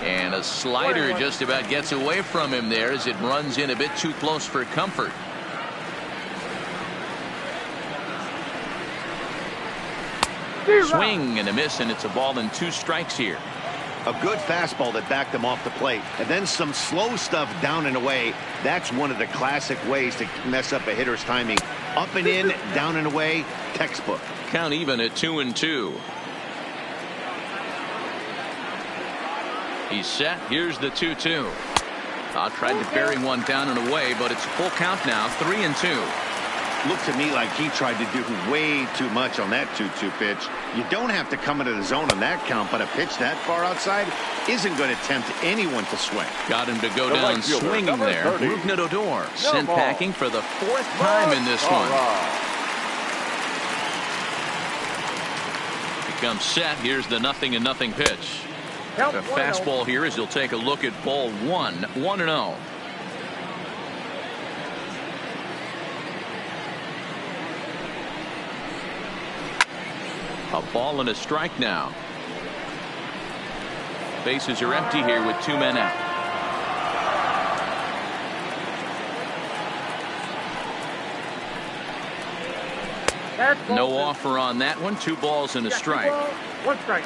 And a slider just about gets away from him there as it runs in a bit too close for comfort. Swing and a miss, and it's a ball and 2 strikes here. A good fastball that backed him off the plate, and then some slow stuff down and away. That's one of the classic ways to mess up a hitter's timing. Up and in, down and away, textbook. Count even at 2-2. He's set. Here's the 2-2. Tried to bury one down and away, but it's a full count now. 3-2. Looked to me like he tried to do way too much on that 2-2 pitch. You don't have to come into the zone on that count, but a pitch that far outside isn't going to tempt anyone to swing. Got him to go down swinging there. Rougned Odor sent packing for the 4th time in this one. Becomes set. Here's the 0-0 pitch. The fastball here as he'll take a look at ball 1. 1-0. A ball and a strike now. Bases are empty here with 2 men out. No offer on that one. 2 balls and a strike. 1 strike.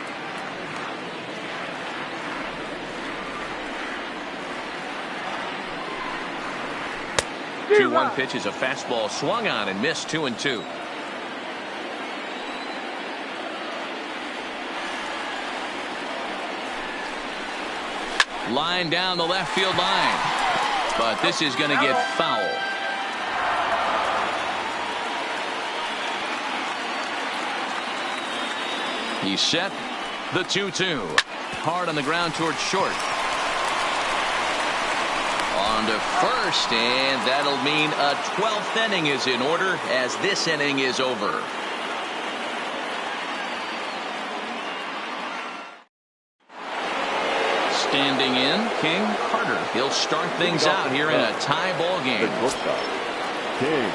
The 2-1 pitch is a fastball swung on and missed. 2-2. Line down the left field line, but this is going to get foul. He's set. The 2-2. Hard on the ground towards short. On to first, and that'll mean a 12th inning is in order as this inning is over. Standing in, King Carter. He'll start things out here in a tie ball game. King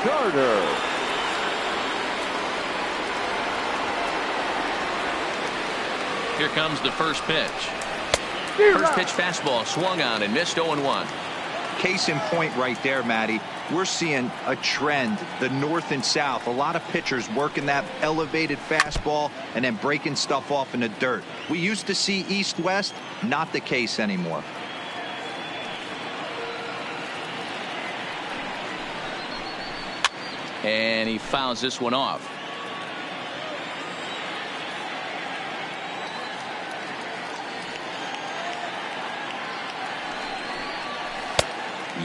Carter. Here comes the first pitch. First pitch fastball swung on and missed. 0-1. Case in point right there, Matty. We're seeing a trend, the north and south. A lot of pitchers working that elevated fastball and then breaking stuff off in the dirt. We used to see east-west, not the case anymore. And he fouls this one off.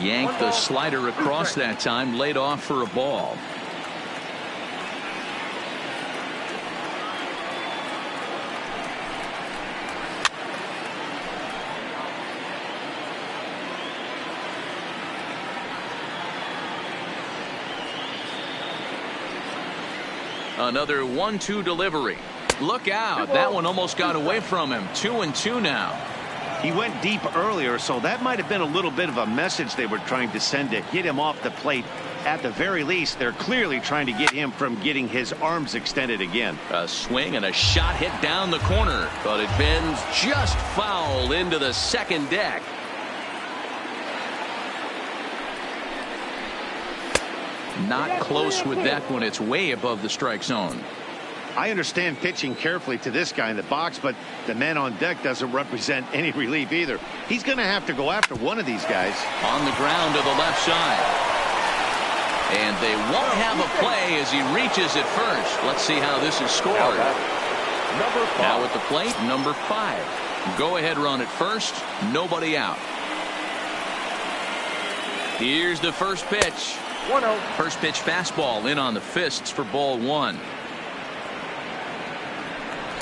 Yanked the slider across that time, laid off for a ball. Another 1-2 delivery. Look out. That one almost got away from him. 2-2 now. He went deep earlier, so that might have been a little bit of a message they were trying to send to get him off the plate. At the very least, they're clearly trying to get him from getting his arms extended again. A swing and a shot hit down the corner, but it bends just foul into the second deck. Not close with that one. It's way above the strike zone. I understand pitching carefully to this guy in the box, but the man on deck doesn't represent any relief either. He's going to have to go after one of these guys. On the ground to the left side. And they won't have a play as he reaches at first. Let's see how this is scored. Now at the plate, number 5. Go ahead run at first. Nobody out. Here's the first pitch. 1-0. First pitch fastball in on the fists for ball 1.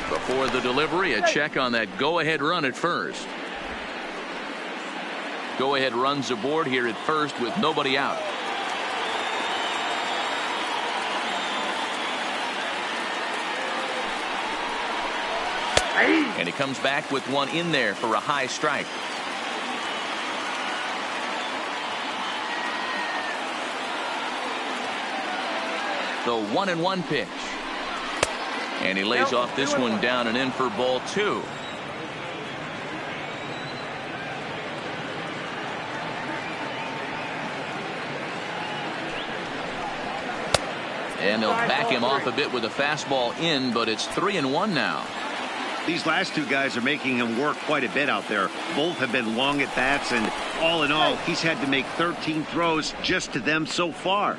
Before the delivery, a check on that go-ahead run at first. Go-ahead runs aboard here at first with nobody out. And he comes back with one in there for a high strike. The 1-1 pitch. And he lays off this one down and in for ball 2. And they'll back him off a bit with a fastball in, but it's 3-1 now. These last two guys are making him work quite a bit out there. Both have been long at bats, and all in all, he's had to make 13 throws just to them so far.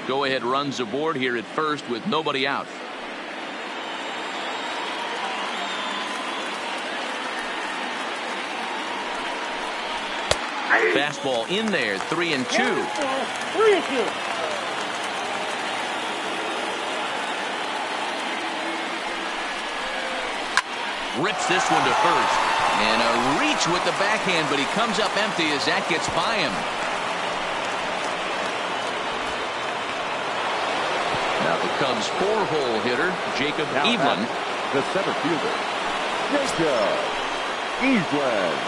Go ahead runs aboard here at first with nobody out. Fastball in there, 3-2. Rips this one to first. And a reach with the backhand, but he comes up empty as that gets by him. Now the Cubs' 4-hole hitter, Jacob Eveland. The center fielder, Jacob Eveland.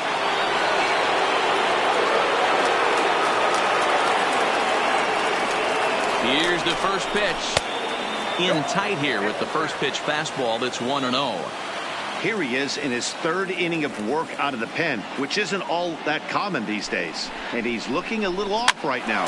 Here's the first pitch. In tight here with the first pitch fastball that's 1-0. Here he is in his third inning of work out of the pen, which isn't all that common these days. And he's looking a little off right now.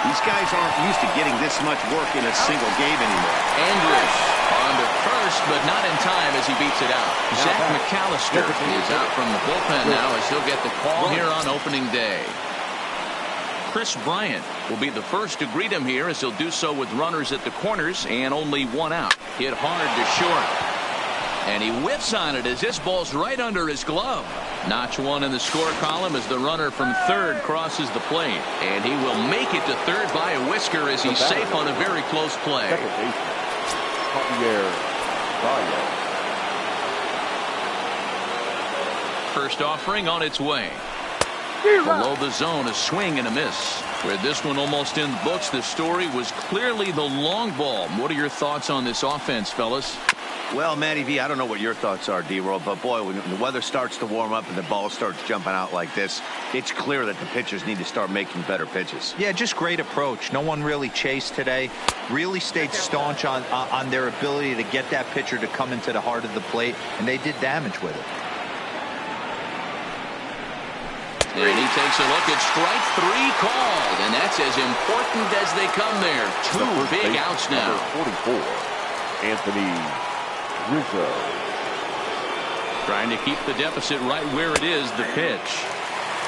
These guys aren't used to getting this much work in a single game anymore. Andrus on to first, but not in time as he beats it out. Zach McAllister is out from the bullpen now as he'll get the call here on opening day. Chris Bryant will be the first to greet him here as he'll do so with runners at the corners and only one out. Hit hard to short. And he whiffs on it as this ball's right under his glove. Notch one in the score column as the runner from third crosses the plate. And he will make it to third by a whisker as he's safe on a very close play. Second baseman, Javier Baez. First offering on its way. Below the zone, a swing and a miss. Where this one almost in the books, the story was clearly the long ball. What are your thoughts on this offense, fellas? Well, Matty V, I don't know what your thoughts are, D-Roll, but boy, when the weather starts to warm up and the ball starts jumping out like this, it's clear that the pitchers need to start making better pitches. Yeah, just great approach. No one really chased today. Really stayed staunch on their ability to get that pitcher to come into the heart of the plate, and they did damage with it. And he takes a look at strike three called, and that's as important as they come there. Two big outs now. Number 44, Anthony Rizzo. Trying to keep the deficit right where it is, the pitch.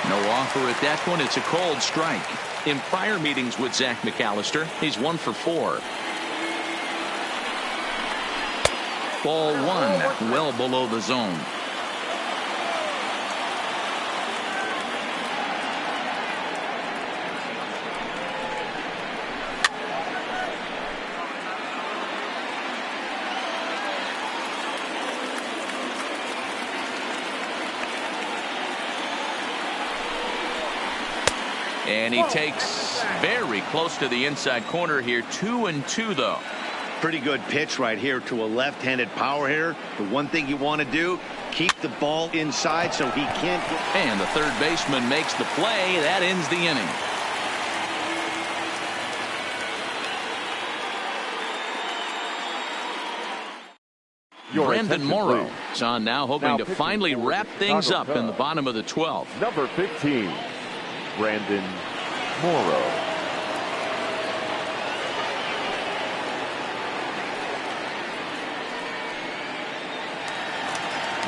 No offer at that one. It's a cold strike. In prior meetings with Zach McAllister, he's 1 for 4. Ball one, well below the zone. And he takes very close to the inside corner here. 2-2 though. Pretty good pitch right here to a left-handed power hitter. The one thing you want to do, keep the ball inside so he can't. And the third baseman makes the play. That ends the inning. Brandon Morrow is on now, hoping to finally wrap things up in the bottom of the 12th. Number 15, Brandon Morrow.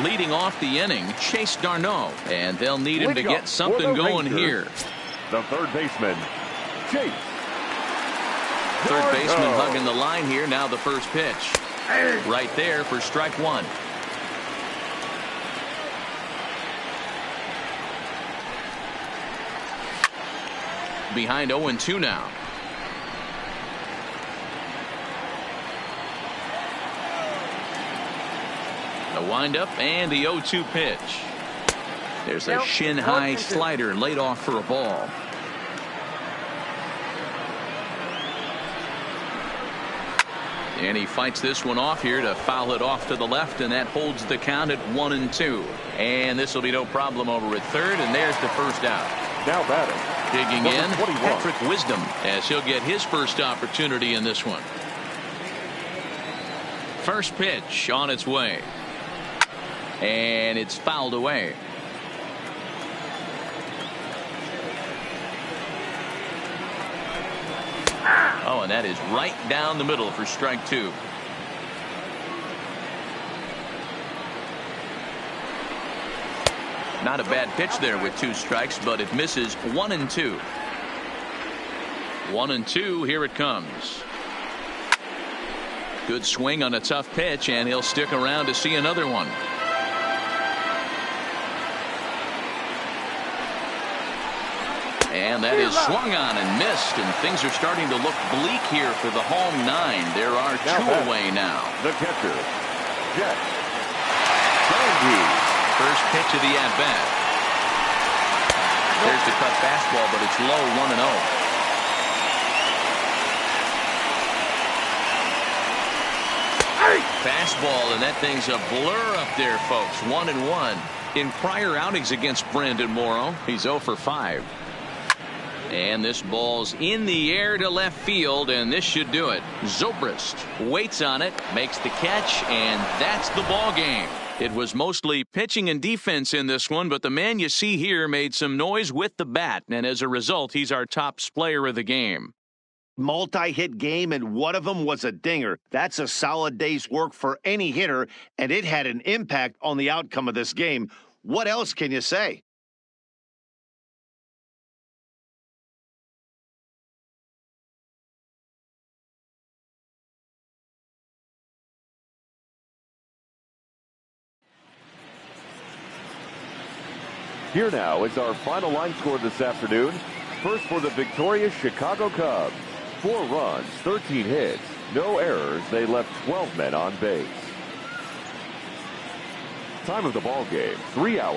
Leading off the inning, Chase Darno, and they'll need him to get something going here. The third baseman, Chase. Third baseman hugging the line here. Now the first pitch. Right there for strike one. Behind 0-2 now. The windup and the 0-2 pitch. There's a shin-high slider laid off for a ball. And he fights this one off here to foul it off to the left, and that holds the count at 1-2. And this will be no problem over at third, and there's the first out. Now batting. Digging in, 21. Patrick Wisdom, as he'll get his first opportunity in this one. First pitch on its way. And it's fouled away. Oh, and that is right down the middle for strike two. Not a bad pitch there with 2 strikes, but it misses 1-2. 1-2, here it comes. Good swing on a tough pitch, and he'll stick around to see another one. And that is swung on and missed, and things are starting to look bleak here for the home 9. There are 2 away now. The catcher, Jeff Bender. Yankees. First pitch of the at-bat. There's the cut fastball, but it's low, 1-0. Fastball, and that thing's a blur up there, folks. 1-1. In prior outings against Brandon Morrow, he's 0 for 5. And this ball's in the air to left field, and this should do it. Zobrist waits on it, makes the catch, and that's the ball game. It was mostly pitching and defense in this one, but the man you see here made some noise with the bat, and as a result, he's our top player of the game. Multi-hit game, and one of them was a dinger. That's a solid day's work for any hitter, and it had an impact on the outcome of this game. What else can you say? Here now is our final line score this afternoon. First for the victorious Chicago Cubs. 4 runs, 13 hits, no errors. They left 12 men on base. Time of the ball game, 3 hours.